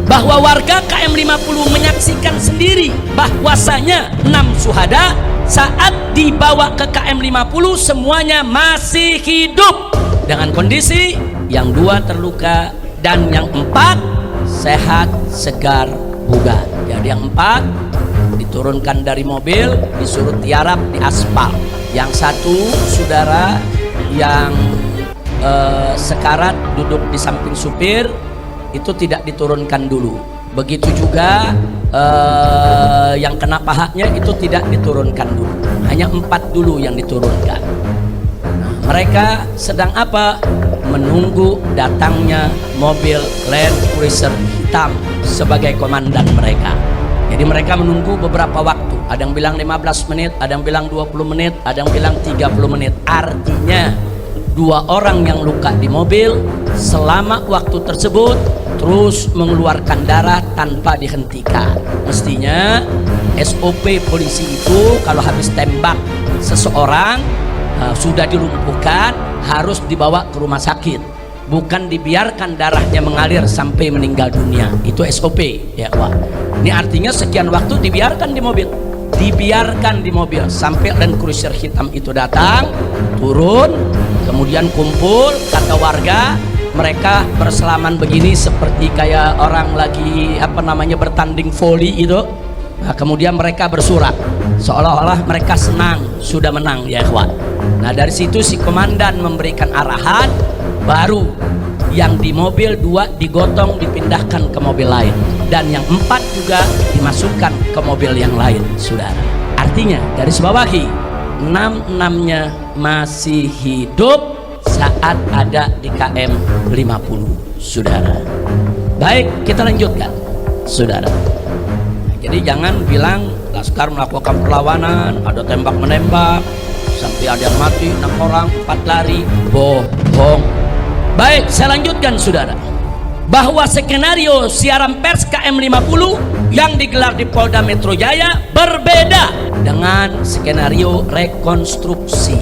Bahwa warga KM 50 menyaksikan sendiri bahwasanya 6 syuhada saat dibawa ke KM 50 semuanya masih hidup dengan kondisi yang 2 terluka dan yang 4 sehat, segar, bugar. Jadi yang 4 diturunkan dari mobil, disuruh tiarap di aspal. Yang 1, saudara, yang sekarat duduk di samping supir itu tidak diturunkan dulu. Begitu juga yang kena pahanya itu tidak diturunkan dulu. Hanya 4 dulu yang diturunkan. Nah, mereka sedang apa? Menunggu datangnya mobil Land Cruiser hitam sebagai komandan mereka. Jadi mereka menunggu beberapa waktu. Ada yang bilang 15 menit, ada yang bilang 20 menit, ada yang bilang 30 menit. Artinya 2 orang yang luka di mobil selama waktu tersebut terus mengeluarkan darah tanpa dihentikan. Mestinya SOP polisi itu kalau habis tembak seseorang sudah dilumpuhkan harus dibawa ke rumah sakit, bukan dibiarkan darahnya mengalir sampai meninggal dunia. Itu SOP ya, Wak. Ini artinya sekian waktu dibiarkan di mobil, sampai Land Cruiser hitam itu datang, turun, kemudian kumpul, kata warga mereka berselaman begini seperti kayak orang lagi bertanding voli itu. Nah, kemudian mereka bersorak seolah-olah mereka senang sudah menang ya, ikhwan. Nah, dari situ si komandan memberikan arahan, baru yang di mobil 2 digotong dipindahkan ke mobil lain, dan yang 4 juga dimasukkan ke mobil yang lain, saudara. Artinya garis bawahi, 6-6-nya masih hidup saat ada di KM 50, saudara. Baik, kita lanjutkan, saudara. Nah, jadi jangan bilang laskar melakukan perlawanan, ada tembak menembak sampai ada yang mati, 6 orang, 4 lari, bohong. Baik, saya lanjutkan, saudara. Bahwa skenario siaran pers KM 50 yang digelar di Polda Metro Jaya berbeda dengan skenario rekonstruksi.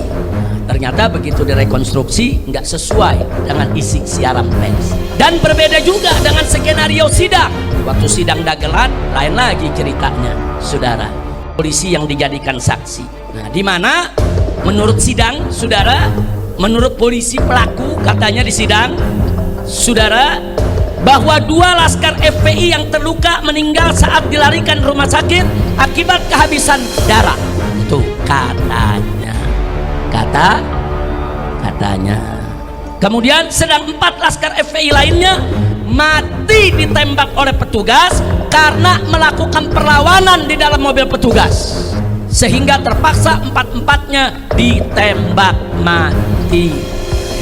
Ternyata begitu direkonstruksi nggak sesuai dengan isi siaran pers, dan berbeda juga dengan skenario sidang. Waktu sidang dagelan lain lagi ceritanya, saudara. Polisi yang dijadikan saksi. Nah, di mana menurut sidang, saudara, menurut polisi pelaku katanya di sidang, saudara, bahwa 2 laskar FPI yang terluka meninggal saat dilarikan rumah sakit akibat kehabisan darah. Itu katanya. Katanya. Kemudian sedang 4 laskar FPI lainnya mati ditembak oleh petugas karena melakukan perlawanan di dalam mobil petugas, sehingga terpaksa 4-empatnya ditembak mati.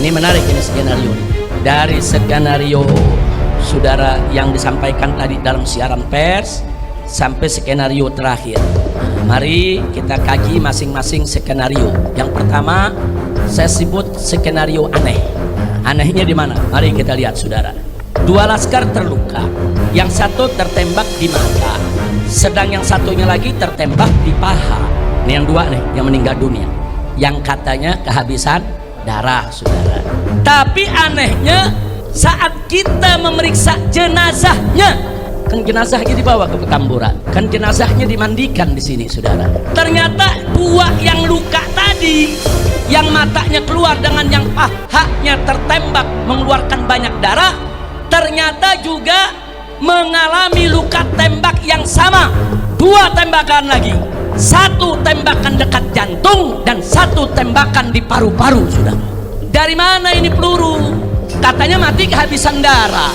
Ini menarik, ini skenario dari skenario saudara yang disampaikan tadi dalam siaran pers sampai skenario terakhir. Mari kita kaji masing-masing skenario. Yang pertama saya sebut skenario aneh. Anehnya di mana? Mari kita lihat, saudara. 2 laskar terluka, yang satu tertembak di mata, sedang yang satunya lagi tertembak di paha. Ini yang 2 nih yang meninggal dunia, yang katanya kehabisan darah, saudara. Tapi anehnya saat kita memeriksa jenazahnya, kan jenazahnya dibawa ke Petamburan, kan jenazahnya dimandikan di sini, saudara. Ternyata 2 yang luka tadi, yang matanya keluar dengan yang pahanya tertembak mengeluarkan banyak darah, ternyata juga mengalami luka tembak yang sama. 2 tembakan lagi, 1 tembakan dekat jantung dan 1 tembakan di paru-paru, saudara. Dari mana ini peluru? Katanya mati kehabisan darah.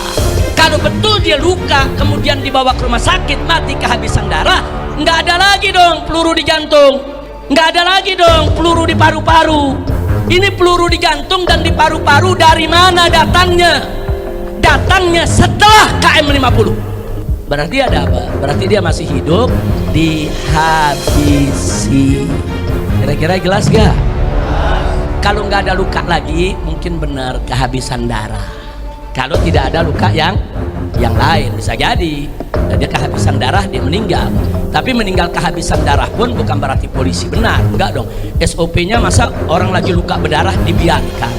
Kalau betul dia luka kemudian dibawa ke rumah sakit mati kehabisan darah, nggak ada lagi dong peluru di jantung, nggak ada lagi dong peluru di paru-paru. Ini peluru di jantung dan di paru-paru dari mana datangnya? Datangnya setelah KM50. Berarti ada apa? Berarti dia masih hidup, dihabisi. Kira-kira jelas gak? Kalau nggak ada luka lagi mungkin benar kehabisan darah. Kalau tidak ada luka yang lain bisa jadi dia kehabisan darah, dia meninggal. Tapi meninggal kehabisan darah pun bukan berarti polisi benar, enggak dong. SOP-nya masa orang lagi luka berdarah dibiarkan?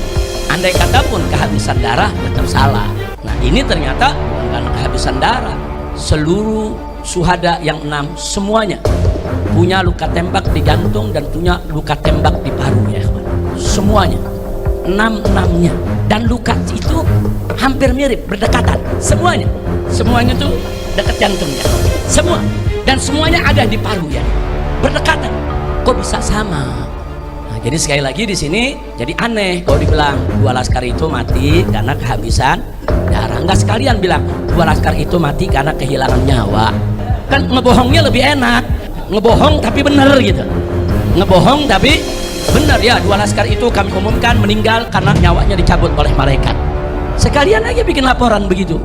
Andai kata pun kehabisan darah tetap salah. Nah ini ternyata bukan kehabisan darah. Seluruh syuhada yang 6 semuanya punya luka tembak di jantung dan punya luka tembak di paru, ya kawan. Semuanya 6-6-nya, dan luka itu hampir mirip, berdekatan semuanya tuh dekat jantungnya semua, dan semuanya ada di paru, ya berdekatan. Kok bisa sama? Nah, jadi sekali lagi di sini jadi aneh kalau dibilang 2 laskar itu mati karena kehabisan darah. Enggak sekalian bilang 2 laskar itu mati karena kehilangan nyawa. Kan ngebohongnya lebih enak, ngebohong tapi bener gitu, ngebohong tapi benar, ya 2 laskar itu kami umumkan meninggal karena nyawanya dicabut oleh malaikat. Sekalian aja bikin laporan begitu.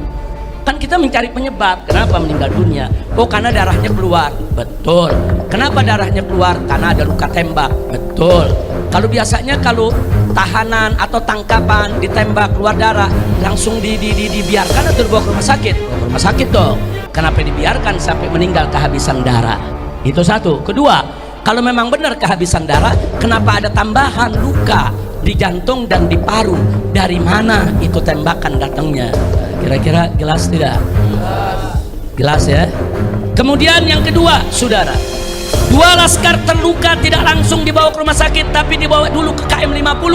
Kan kita mencari penyebab kenapa meninggal dunia. Oh karena darahnya keluar, betul. Kenapa darahnya keluar? Karena ada luka tembak, betul. Kalau biasanya kalau tahanan atau tangkapan ditembak keluar darah langsung dibiarkan atau dibawa ke rumah sakit? Ke rumah sakit dong. Kenapa dibiarkan sampai meninggal kehabisan darah? Itu satu. Kedua, kalau memang benar kehabisan darah, kenapa ada tambahan luka di jantung dan di paru? Dari mana itu tembakan datangnya? Kira-kira jelas tidak? Jelas ya. Kemudian yang kedua, saudara, 2 laskar terluka tidak langsung dibawa ke rumah sakit, tapi dibawa dulu ke KM50.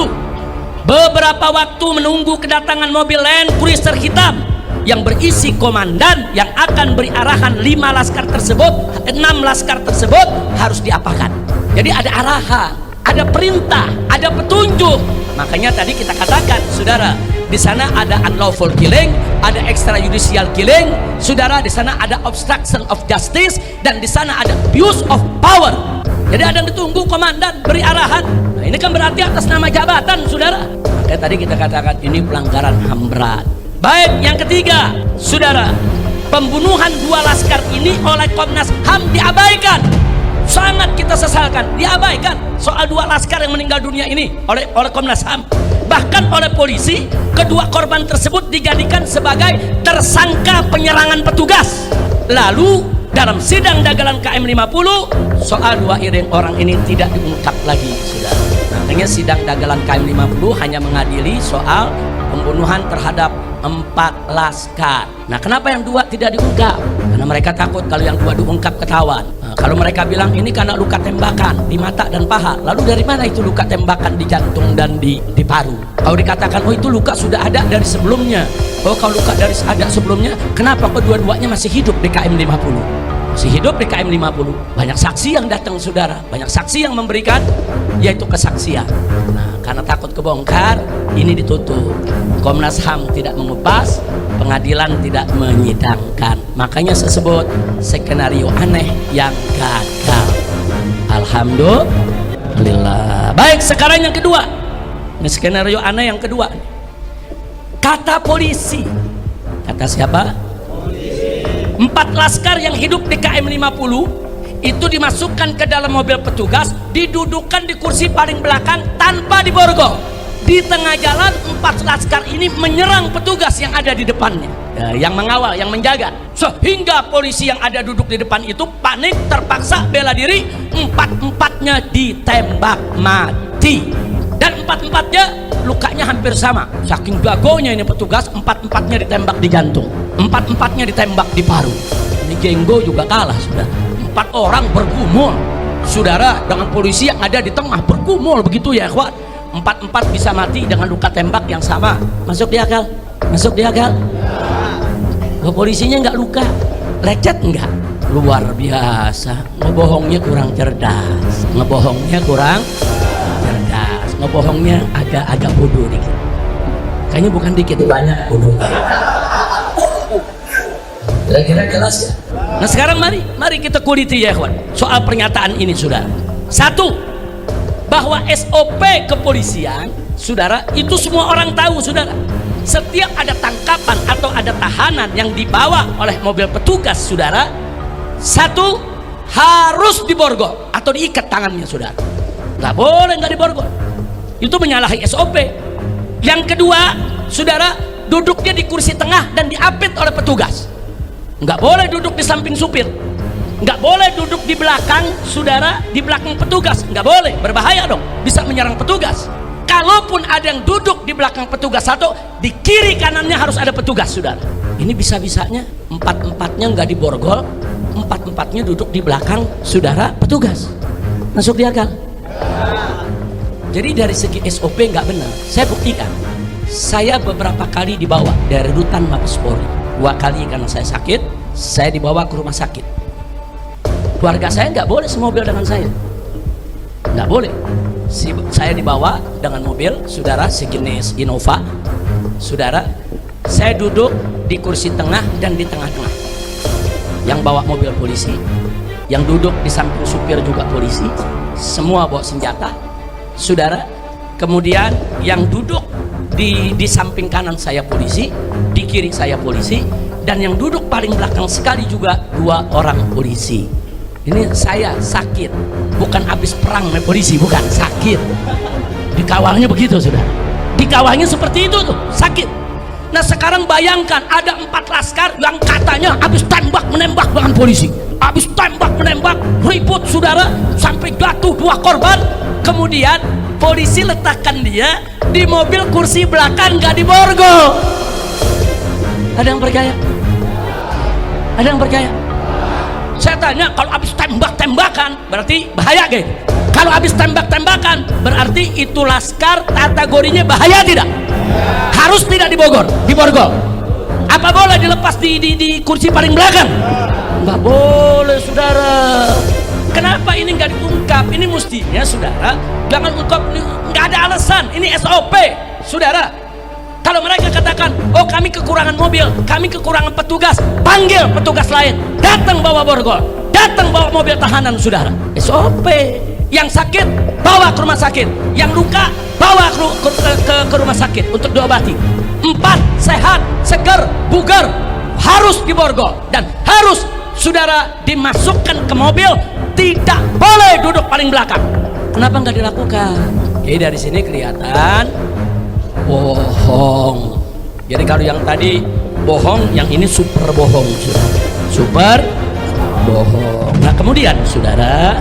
Beberapa waktu menunggu kedatangan mobil Land Cruiser hitam yang berisi komandan yang akan beri arahan 5 laskar tersebut, 6 laskar tersebut harus diapakan. Jadi ada arahan, ada perintah, ada petunjuk. Makanya tadi kita katakan, saudara, di sana ada unlawful killing, ada extrajudicial killing, saudara, di sana ada obstruction of justice, dan di sana ada abuse of power. Jadi ada yang ditunggu komandan beri arahan. Nah, ini kan berarti atas nama jabatan, saudara. Makanya tadi kita katakan ini pelanggaran HAM berat. Baik, yang ketiga, saudara, pembunuhan 2 laskar ini oleh Komnas HAM diabaikan. Sangat kita sesalkan, diabaikan soal 2 laskar yang meninggal dunia ini oleh Komnas HAM. Bahkan oleh polisi, kedua korban tersebut dijadikan sebagai tersangka penyerangan petugas. Lalu dalam sidang dagelan KM50, soal 2 iring orang ini tidak diungkap lagi, saudara. Makanya sidang dagelan KM50 hanya mengadili soal pembunuhan terhadap 4 laskar. Nah, kenapa yang 2 tidak diungkap? Karena mereka takut kalau yang dua diungkap ketahuan. Nah, kalau mereka bilang ini karena luka tembakan di mata dan paha, lalu dari mana itu luka tembakan di jantung dan di paru? Kalau dikatakan oh itu luka sudah ada dari sebelumnya, oh kalau luka dari ada sebelumnya, kenapa kedua-duanya masih hidup di KM 50? Masih hidup di KM 50. Banyak saksi yang datang saudara, banyak saksi yang memberikan yaitu kesaksian. Nah, karena takut kebongkar, ini ditutup. Komnas HAM tidak mengupas, pengadilan tidak menyidangkan. Makanya sebut skenario aneh yang gagal. Alhamdulillah. Baik, sekarang yang kedua. Ini skenario aneh yang kedua. Kata polisi. Kata siapa? 4 laskar yang hidup di KM 50 itu dimasukkan ke dalam mobil petugas, didudukkan di kursi paling belakang tanpa diborgol. Di tengah jalan 4 laskar ini menyerang petugas yang ada di depannya, yang mengawal, yang menjaga, sehingga polisi yang ada duduk di depan itu panik, terpaksa bela diri. 4-empatnya ditembak mati, dan 4-empatnya lukanya hampir sama. Saking jagonya ini petugas, 4-empatnya ditembak di jantung, 4-empatnya ditembak di paru. Ini Jenggo juga kalah sudah. 4 orang bergumul saudara dengan polisi yang ada di tengah, bergumul begitu ya ikhwan. 4-4 bisa mati dengan luka tembak yang sama. Masuk di akal? Masuk di akal? Oh, polisinya nggak luka, lecet enggak? Luar biasa. Ngebohongnya kurang cerdas, ngebohongnya kurang cerdas, ngebohongnya agak bodoh dikit. Kayaknya bukan dikit, banyak bodoh. Kira-kira jelas ya? Nah sekarang mari kita kuliti ya kawan, soal pernyataan ini saudara. Satu, bahwa SOP kepolisian saudara itu semua orang tahu saudara. Setiap ada tangkapan atau ada tahanan yang dibawa oleh mobil petugas saudara, satu, harus diborgol atau diikat tangannya saudara. Nggak boleh nggak diborgol, itu menyalahi SOP. Yang kedua saudara, duduknya di kursi tengah dan diapit oleh petugas. Nggak boleh duduk di samping supir, nggak boleh duduk di belakang saudara, di belakang petugas, nggak boleh, berbahaya dong, bisa menyerang petugas. Kalaupun ada yang duduk di belakang petugas satu, di kiri kanannya harus ada petugas saudara. Ini bisa-bisanya 4-empatnya nggak diborgol, 4-empatnya duduk di belakang saudara petugas. Masuk di akal? Jadi dari segi SOP nggak benar. Saya buktikan, saya beberapa kali dibawa dari rutan Mabes Polri. 2 kali karena saya sakit, saya dibawa ke rumah sakit. Keluarga saya nggak boleh semobil dengan saya, nggak boleh. Saya dibawa dengan mobil saudara sejenis Innova saudara. Saya duduk di kursi tengah dan di tengah-tengah. Yang bawa mobil polisi, yang duduk di samping supir juga polisi, semua bawa senjata saudara. Kemudian yang duduk di samping kanan saya polisi, di kiri saya polisi, dan yang duduk paling belakang sekali juga 2 orang polisi. Ini saya sakit, bukan habis perang sama polisi, bukan, sakit. Dikawalnya begitu sudah, dikawalnya seperti itu tuh, sakit. Nah sekarang bayangkan ada 4 laskar yang katanya habis tembak menembak dengan polisi, habis tembak menembak, ribut saudara, sampai jatuh 2 korban. Kemudian polisi letakkan dia di mobil kursi belakang, nggak diborgol. Ada yang percaya? Ada yang percaya? Saya tanya, kalau habis tembak-tembakan berarti bahaya gitu. Kalau habis tembak-tembakan berarti itu laskar kategorinya bahaya tidak? Harus tidak diborgol? Apa boleh dilepas di kursi paling belakang? Nggak boleh saudara. Kenapa ini nggak diungkap? Ini mestinya saudara jangan ungkap, nggak ada alasan. Ini SOP saudara. Kalau mereka katakan, oh kami kekurangan mobil, kami kekurangan petugas, panggil petugas lain, datang bawa borgol, datang bawa mobil tahanan saudara. SOP. Yang sakit bawa ke rumah sakit, yang luka bawa ke rumah sakit untuk diobati. 4 sehat, segar, bugar, harus diborgol dan harus saudara dimasukkan ke mobil, tidak boleh duduk paling belakang. Kenapa nggak dilakukan? Jadi dari sini kelihatan bohong. Jadi kalau yang tadi bohong, yang ini super bohong, super bohong. Nah kemudian saudara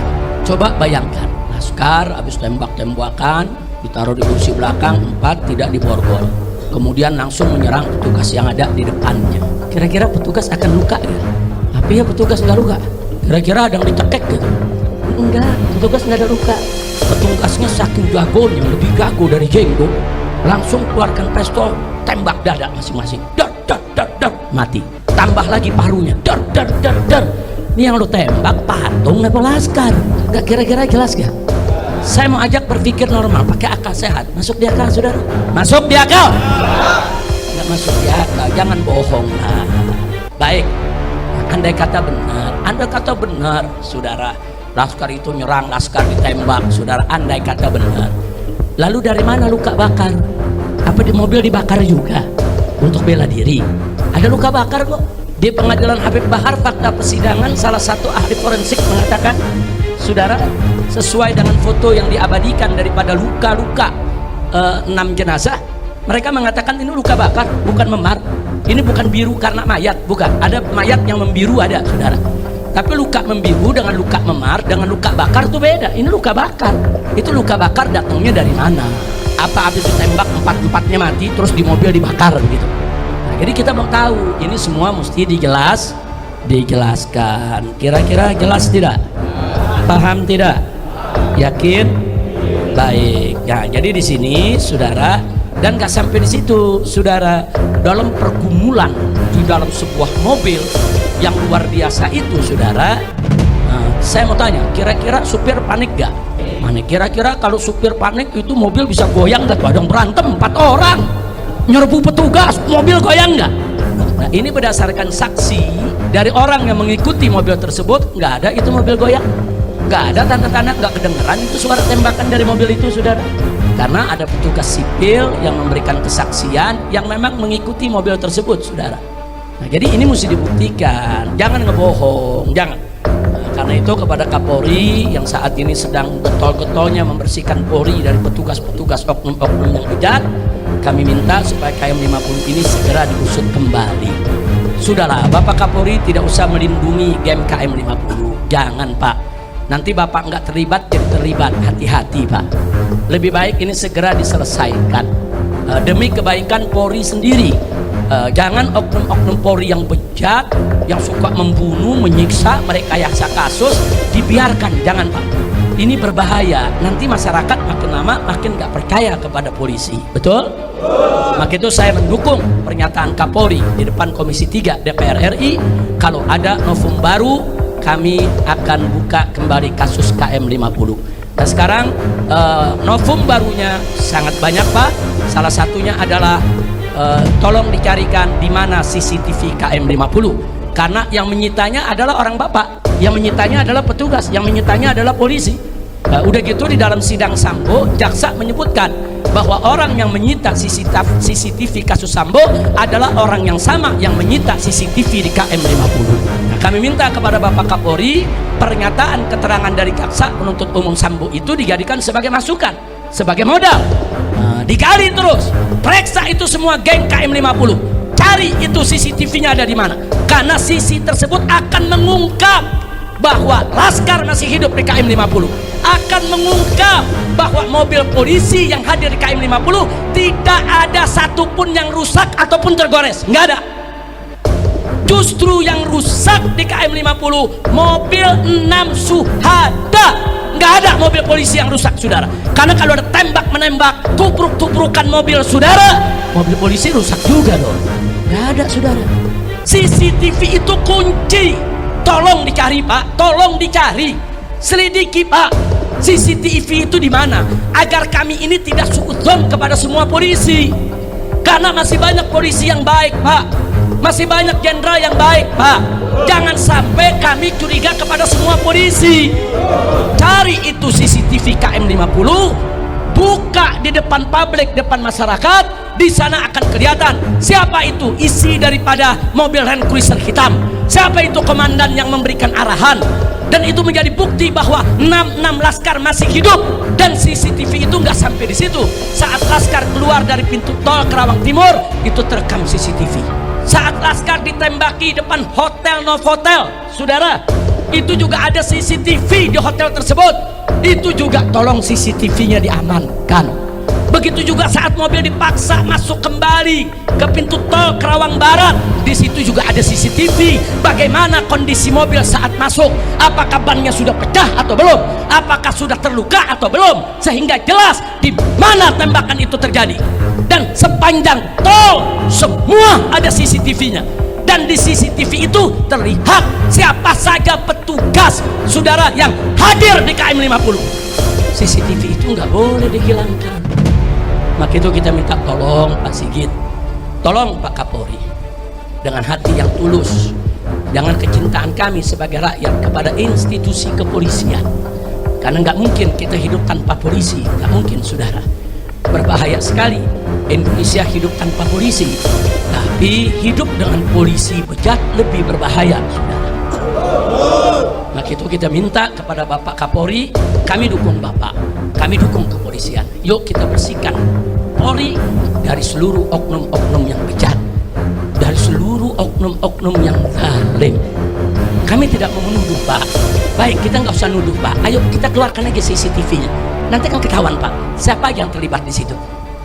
coba bayangkan, laskar habis tembak-tembakan ditaruh di kursi belakang, 4 tidak diborgol, kemudian langsung menyerang petugas yang ada di depannya. Kira-kira petugas akan luka ya? Apa Iya, petugas nggak luka. Kira-kira ada yang dicekek gitu? Enggak, petugas nggak ada luka. Petugasnya saking jagonya, lebih jago dari Jenggo, langsung keluarkan pistol, tembak dada masing-masing, dar dar dar dar, mati. Tambah lagi parunya, dar dar dar dar. Ini yang lo tembak patung apa laskar? Nggak, kira-kira jelas gak? Saya mau ajak berpikir normal, pakai akal sehat. Masuk di akal, saudara? Masuk di akal? Nggak masuk di akal, jangan bohong. Nah, baik, andai kata benar, saudara, laskar itu nyerang, laskar ditembak, saudara, andai kata benar. Lalu dari mana luka bakar? Apa di mobil dibakar juga untuk bela diri? Ada luka bakar kok. Di pengadilan Habib Bahar, fakta persidangan, salah satu ahli forensik mengatakan, saudara, sesuai dengan foto yang diabadikan daripada luka-luka 6 jenazah, mereka mengatakan ini luka bakar, bukan memar. Ini bukan biru karena mayat, bukan. Ada mayat yang membiru, ada, saudara. Tapi luka membiru dengan luka memar dengan luka bakar itu beda. Ini luka bakar. Itu luka bakar datangnya dari mana? Apa habis ditembak 4-4-nya mati terus di mobil dibakar begitu? Nah, jadi kita mau tahu, ini semua mesti dijelaskan. Kira-kira jelas tidak? Paham tidak? Yakin? Baik. Ya, jadi di sini, saudara, dan gak sampai di situ, saudara, dalam pergumulan di dalam sebuah mobil yang luar biasa itu, saudara, saya mau tanya, kira-kira supir panik gak? Mana kira-kira kalau supir panik itu mobil bisa goyang gak? Ada yang berantem 4 orang nyerbu petugas, mobil goyang gak? Nah, ini berdasarkan saksi dari orang yang mengikuti mobil tersebut, nggak ada itu mobil goyang, nggak ada tanda-tanda, nggak kedengeran itu suara tembakan dari mobil itu, saudara. Karena ada petugas sipil yang memberikan kesaksian yang memang mengikuti mobil tersebut, saudara. Nah, jadi ini mesti dibuktikan, jangan ngebohong, jangan. Nah, karena itu kepada Kapolri yang saat ini sedang getol-getolnya membersihkan Polri dari petugas-petugas oknum-oknum yang bejat, kami minta supaya KM 50 ini segera diusut kembali. Sudahlah, Bapak Kapolri tidak usah melindungi game KM 50, jangan Pak. Nanti Bapak nggak terlibat jadi terlibat, hati-hati Pak. Lebih baik ini segera diselesaikan demi kebaikan Polri sendiri. Jangan oknum-oknum Polri yang bejat, yang suka membunuh, menyiksa, merekayasa kasus dibiarkan, jangan Pak. Ini berbahaya, nanti masyarakat makin lama makin nggak percaya kepada polisi, betul? Maka itu saya mendukung pernyataan Kapolri di depan Komisi 3 DPR RI, kalau ada novum baru kami akan buka kembali kasus KM 50. Dan sekarang novum barunya sangat banyak Pak. Salah satunya adalah tolong dicarikan di mana CCTV KM 50, karena yang menyitanya adalah orang Bapak, yang menyitanya adalah petugas, yang menyitanya adalah polisi. Udah gitu di dalam sidang Sambo, jaksa menyebutkan bahwa orang yang menyita CCTV kasus Sambo adalah orang yang sama yang menyita CCTV di KM 50. Nah, kami minta kepada Bapak Kapolri, pernyataan keterangan dari jaksa penuntut umum Sambo itu dijadikan sebagai masukan, sebagai modal. Digali terus, periksa itu semua geng KM 50, cari itu CCTV-nya ada di mana, karena CC tersebut akan mengungkap bahwa Laskar masih hidup di KM 50, akan mengungkap bahwa mobil polisi yang hadir di KM 50 tidak ada satupun yang rusak ataupun tergores, nggak ada. Justru yang rusak di KM 50 mobil 6 Suhada, nggak ada mobil polisi yang rusak, saudara. Karena kalau ada tembak-menembak, tubruk-tubrukan mobil saudara, mobil polisi rusak juga dong. Nggak ada, saudara. CCTV itu kunci. Tolong dicari Pak, tolong dicari, selidiki Pak, CCTV itu di mana, agar kami ini tidak suudzon kepada semua polisi. Karena masih banyak polisi yang baik Pak, masih banyak jenderal yang baik Pak. Jangan sampai kami curiga kepada semua polisi. Cari itu CCTV KM 50, buka di depan publik, depan masyarakat. Di sana akan kelihatan siapa itu isi daripada mobil Land Cruiser hitam, siapa itu komandan yang memberikan arahan. Dan itu menjadi bukti bahwa 6 Laskar masih hidup. Dan CCTV itu nggak sampai di situ. Saat Laskar keluar dari pintu tol Kerawang Timur, itu terekam CCTV. Saat Laskar ditembaki depan hotel Novotel, saudara, itu juga ada CCTV di hotel tersebut. Itu juga tolong CCTV-nya diamankan. Begitu juga saat mobil dipaksa masuk kembali ke pintu tol Kerawang Barat, di situ juga ada CCTV. Bagaimana kondisi mobil saat masuk? Apakah bannya sudah pecah atau belum? Apakah sudah terluka atau belum? Sehingga jelas di mana tembakan itu terjadi. Dan sepanjang tol semua ada CCTV-nya. Dan di CCTV itu terlihat siapa saja petugas saudara yang hadir di KM 50. CCTV itu nggak boleh dihilangkan. Maka itu kita minta tolong Pak Sigit, tolong Pak Kapolri, dengan hati yang tulus, dengan kecintaan kami sebagai rakyat kepada institusi kepolisian. Karena nggak mungkin kita hidup tanpa polisi, nggak mungkin saudara. Berbahaya sekali Indonesia hidup tanpa polisi, tapi hidup dengan polisi bejat lebih berbahaya saudara. Maka itu kita minta kepada Bapak Kapolri, kami dukung Bapak, kami dukung kepolisian. Yuk kita bersihkan Polri dari seluruh oknum-oknum yang bejat, dari seluruh oknum-oknum yang zalim. Kami tidak mau menuduh Pak. Baik, kita nggak usah nuduh Pak. Ayo kita keluarkan aja CCTV-nya. Nanti kan ketahuan Pak, siapa yang terlibat di situ.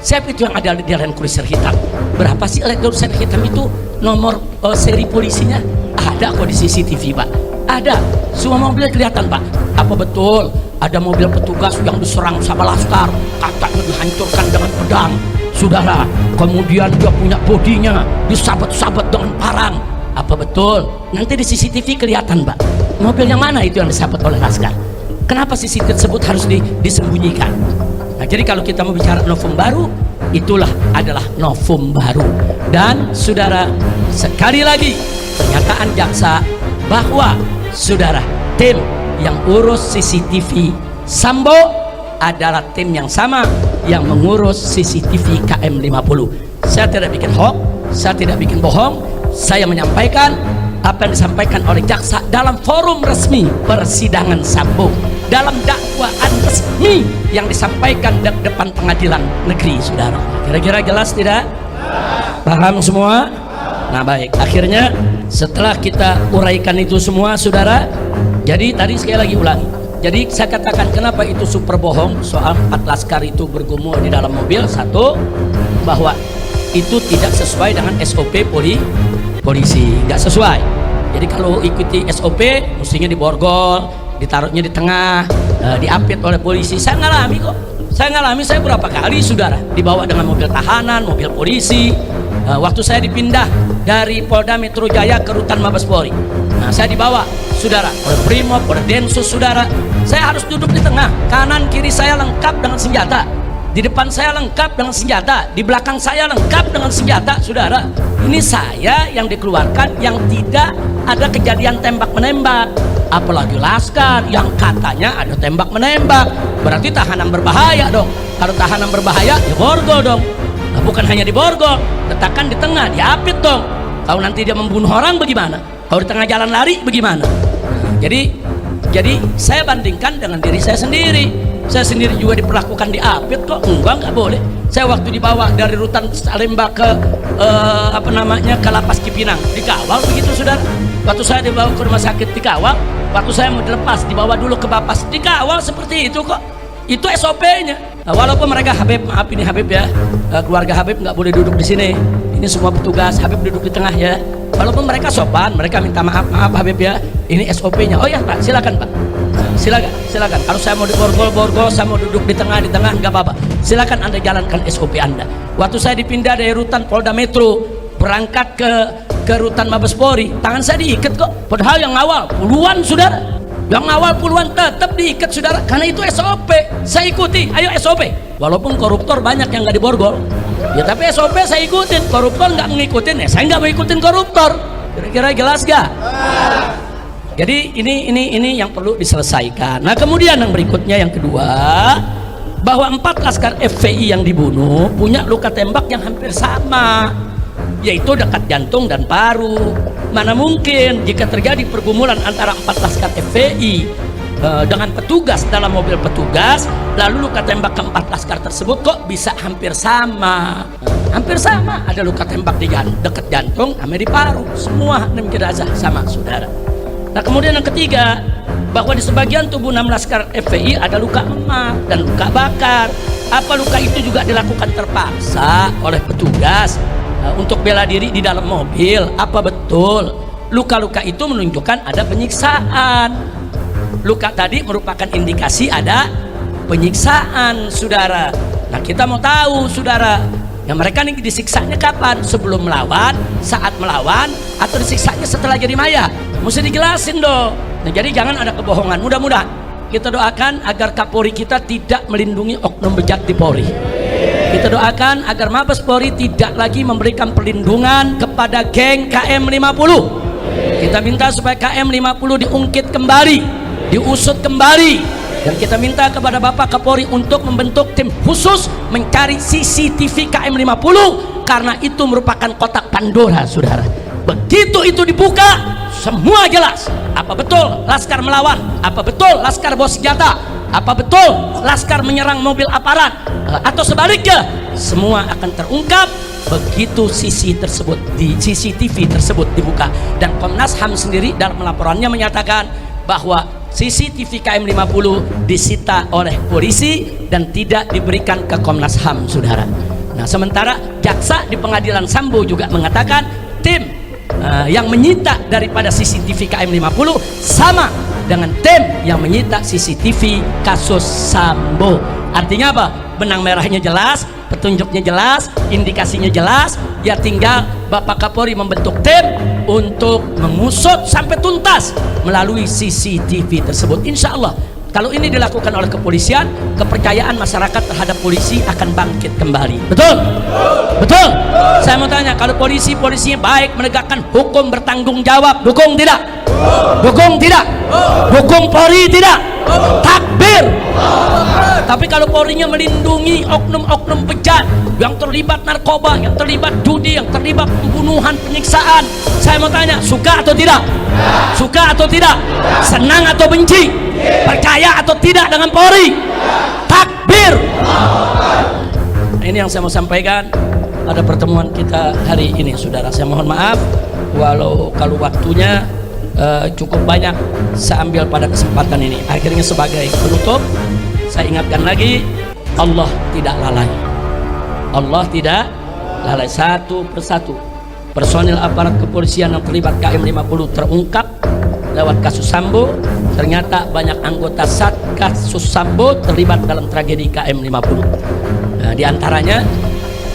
Siapa itu yang ada di Land Cruiser hitam? Berapa sih Land Cruiser hitam itu nomor seri polisinya? Ada kok di CCTV Pak. Ada, semua mobil kelihatan Pak. Apa betul ada mobil petugas yang diserang sama laskar, katanya dihancurkan dengan pedang saudara, kemudian dia punya bodinya disabet-sabet dengan parang? Apa betul? Nanti di CCTV kelihatan Pak, mobil yang mana itu yang disabet oleh laskar. Kenapa CCTV tersebut harus disembunyikan? Nah, jadi kalau kita mau bicara novum baru, itulah adalah novum baru. Dan saudara, sekali lagi pernyataan jaksa bahwa saudara, tim yang urus CCTV Sambo adalah tim yang sama yang mengurus CCTV KM 50. Saya tidak bikin hoax, saya tidak bikin bohong, saya menyampaikan apa yang disampaikan oleh jaksa dalam forum resmi persidangan Sambo, dalam dakwaan resmi yang disampaikan di depan pengadilan negeri saudara. Kira-kira jelas tidak? Paham semua? Nah baik, akhirnya setelah kita uraikan itu semua saudara, jadi tadi sekali lagi ulangi, jadi saya katakan kenapa itu super bohong soal 4 laskar itu bergumul di dalam mobil. Satu, bahwa itu tidak sesuai dengan SOP polisi, nggak sesuai. Jadi kalau ikuti SOP mestinya diborgol, ditaruhnya di tengah, diapit oleh polisi. Saya ngalami kok, saya berapa kali saudara dibawa dengan mobil tahanan, mobil polisi. Waktu saya dipindah dari Polda Metro Jaya ke Rutan Mabes Polri, nah saya dibawa saudara oleh Brimob, oleh Densus saudara. Saya harus duduk di tengah, kanan kiri saya lengkap dengan senjata, di depan saya lengkap dengan senjata, di belakang saya lengkap dengan senjata saudara. Ini saya yang dikeluarkan yang tidak ada kejadian tembak menembak, apalagi laskar yang katanya ada tembak menembak. Berarti tahanan berbahaya dong. Kalau tahanan berbahaya ya borgol dong. Nah, bukan hanya diborgol, letakkan di tengah, diapit dong. Kalau nanti dia membunuh orang bagaimana? Kalau di tengah jalan lari bagaimana? Jadi saya bandingkan dengan diri saya sendiri. Saya sendiri juga diperlakukan diapit kok. Nggak boleh. Saya waktu dibawa dari Rutan Salemba ke ke Lapas Cipinang dikawal begitu saudara. Waktu saya dibawa ke rumah sakit dikawal. Waktu saya mau dilepas dibawa dulu ke Bapas dikawal seperti itu kok. Itu SOP-nya. Nah, walaupun mereka Habib, maaf ini Habib ya, keluarga Habib nggak boleh duduk di sini. Ini semua petugas, Habib duduk di tengah ya. Walaupun mereka sopan, mereka minta maaf Habib ya. Ini SOP-nya. Oh ya Pak, silakan Pak. Silakan. Kalau saya mau borgol, saya mau duduk di tengah nggak apa-apa. Silakan Anda jalankan SOP Anda. Waktu saya dipindah dari Rutan Polda Metro berangkat ke Rutan Mabes Polri, tangan saya diikat kok. Padahal yang ngawal puluhan saudara. Yang awal puluhan tetap diikat saudara, karena itu SOP. Saya ikuti, ayo SOP. Walaupun koruptor banyak yang nggak diborgol, ya tapi SOP saya ikutin. Koruptor nggak ngikutin, ya saya nggak mau ikutin koruptor. Kira-kira jelas gak? Jadi ini yang perlu diselesaikan. Nah kemudian yang berikutnya yang kedua, bahwa 4 laskar FPI yang dibunuh punya luka tembak yang hampir sama, yaitu dekat jantung dan paru. Mana mungkin jika terjadi pergumulan antara 4 laskar FPI dengan petugas dalam mobil petugas, lalu luka tembak ke-4 laskar tersebut kok bisa hampir sama? Hampir sama, ada luka tembak di dekat jantung, sama di paru, semua 6 jenazah sama saudara. Nah kemudian yang ketiga, bahwa di sebagian tubuh 6 laskar FPI ada luka memar dan luka bakar. Apa luka itu juga dilakukan terpaksa oleh petugas untuk bela diri di dalam mobil? Apa betul luka-luka itu menunjukkan ada penyiksaan? Luka tadi merupakan indikasi ada penyiksaan, saudara. Nah kita mau tahu, saudara, yang mereka ini disiksanya kapan? Sebelum melawan, saat melawan, atau disiksanya setelah jadi mayat? Mesti dijelasin dong. Nah, jadi jangan ada kebohongan. Mudah-mudahan kita doakan agar Kapolri kita tidak melindungi oknum bejat di Polri. Kita doakan agar Mabes Polri tidak lagi memberikan perlindungan kepada geng KM50. Kita minta supaya KM50 diungkit kembali, diusut kembali. Dan kita minta kepada Bapak Kapolri untuk membentuk tim khusus mencari CCTV KM50, karena itu merupakan kotak Pandora, saudara. Begitu itu dibuka, semua jelas. Apa betul laskar melawan? Apa betul laskar bawa senjata? Apa betul laskar menyerang mobil aparat? Atau sebaliknya, semua akan terungkap begitu CCTV tersebut dibuka. Dan Komnas HAM sendiri dalam laporannya menyatakan bahwa CCTV KM50 disita oleh polisi dan tidak diberikan ke Komnas HAM, saudara. Nah sementara jaksa di pengadilan Sambo juga mengatakan tim yang menyita daripada CCTV KM50 sama dengan tim yang menyita CCTV kasus Sambo. Artinya apa? Benang merahnya jelas, petunjuknya jelas, indikasinya jelas. Ya tinggal Bapak Kapolri membentuk tim untuk mengusut sampai tuntas melalui CCTV tersebut. Insya Allah kalau ini dilakukan oleh kepolisian, kepercayaan masyarakat terhadap polisi akan bangkit kembali. Betul? Betul? Saya mau tanya, kalau polisinya baik, menegakkan hukum, bertanggung jawab, dukung tidak? Dukung tidak? Dukung Polri tidak? Takbir! Tapi kalau Polrinya melindungi oknum-oknum bejat yang terlibat narkoba, yang terlibat judi, yang terlibat pembunuhan, penyiksaan, saya mau tanya, suka atau tidak? Suka atau tidak? Senang atau benci? Percaya atau tidak dengan Polri? Takbir! Nah, ini yang saya mau sampaikan pada pertemuan kita hari ini, saudara. Saya mohon maaf kalau waktunya cukup banyak saya ambil pada kesempatan ini. Akhirnya sebagai penutup, saya ingatkan lagi, Allah tidak lalai. Allah tidak lalai. Satu persatu personil aparat kepolisian yang terlibat KM50 terungkap lewat kasus Sambo. Ternyata banyak anggota Satgasus Sambo terlibat dalam tragedi KM50. Nah, di antaranya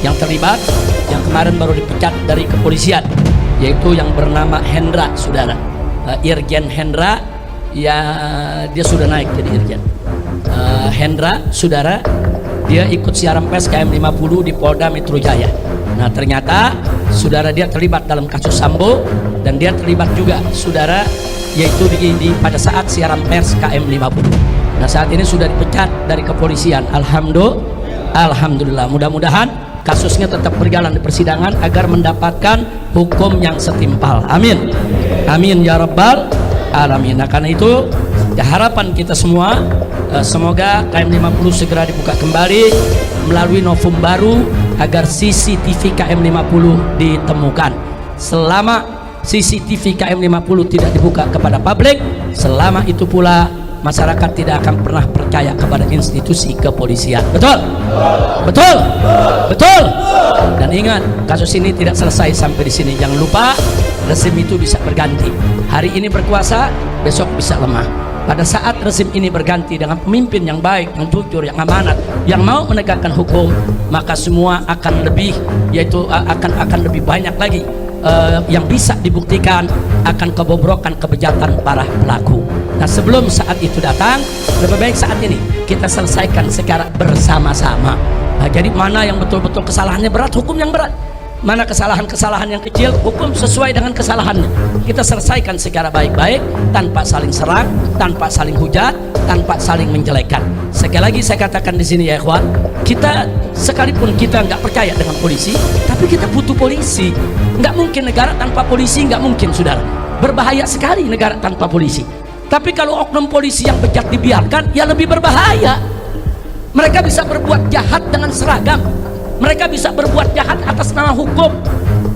yang terlibat, yang kemarin baru dipecat dari kepolisian, yaitu yang bernama Hendra, saudara. Irjen Hendra, ya dia sudah naik jadi Irjen. Hendra, saudara, dia ikut siaran pers KM50 di Polda Metro Jaya. Nah ternyata saudara dia terlibat dalam kasus Sambo, dan dia terlibat juga, saudara, yaitu pada saat siaran pers KM50. Nah saat ini sudah dipecat dari kepolisian. Alhamdulillah. Mudah-mudahan kasusnya tetap berjalan di persidangan agar mendapatkan hukum yang setimpal. Amin. Amin ya rabbal alamin. Nah karena itu ya, harapan kita semua, semoga KM50 segera dibuka kembali melalui novum baru agar CCTV KM50 ditemukan. Selama CCTV KM50 tidak dibuka kepada publik, selama itu pula masyarakat tidak akan pernah percaya kepada institusi kepolisian. Betul? Betul? Betul? Dan ingat, kasus ini tidak selesai sampai di sini. Jangan lupa, rezim itu bisa berganti. Hari ini berkuasa, besok bisa lemah. Pada saat rezim ini berganti dengan pemimpin yang baik, yang jujur, yang amanat, yang mau menegakkan hukum, maka semua akan lebih, yaitu akan lebih banyak lagi yang bisa dibuktikan akan kebobrokan kebejatan para pelaku. Nah sebelum saat itu datang, lebih baik saat ini kita selesaikan secara bersama-sama. Nah, jadi mana yang betul-betul kesalahannya berat, hukum yang berat. Mana kesalahan-kesalahan yang kecil, hukum sesuai dengan kesalahannya. Kita selesaikan secara baik-baik, tanpa saling serang, tanpa saling hujat, tanpa saling menjelekan. Sekali lagi saya katakan di sini ya ikhwan, kita sekalipun kita nggak percaya dengan polisi, tapi kita butuh polisi. Nggak mungkin negara tanpa polisi, nggak mungkin, saudara. Berbahaya sekali negara tanpa polisi. Tapi kalau oknum polisi yang bejat dibiarkan, ya lebih berbahaya. Mereka bisa berbuat jahat dengan seragam, mereka bisa berbuat jahat atas nama hukum.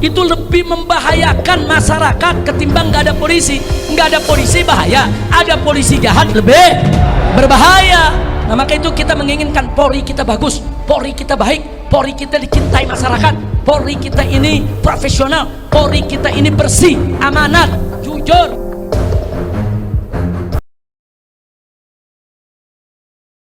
Itu lebih membahayakan masyarakat ketimbang nggak ada polisi. Nggak ada polisi bahaya, ada polisi jahat lebih berbahaya. Nah maka itu kita menginginkan Polri kita bagus, Polri kita baik, Polri kita dicintai masyarakat, Polri kita ini profesional, Polri kita ini bersih, amanat, jujur.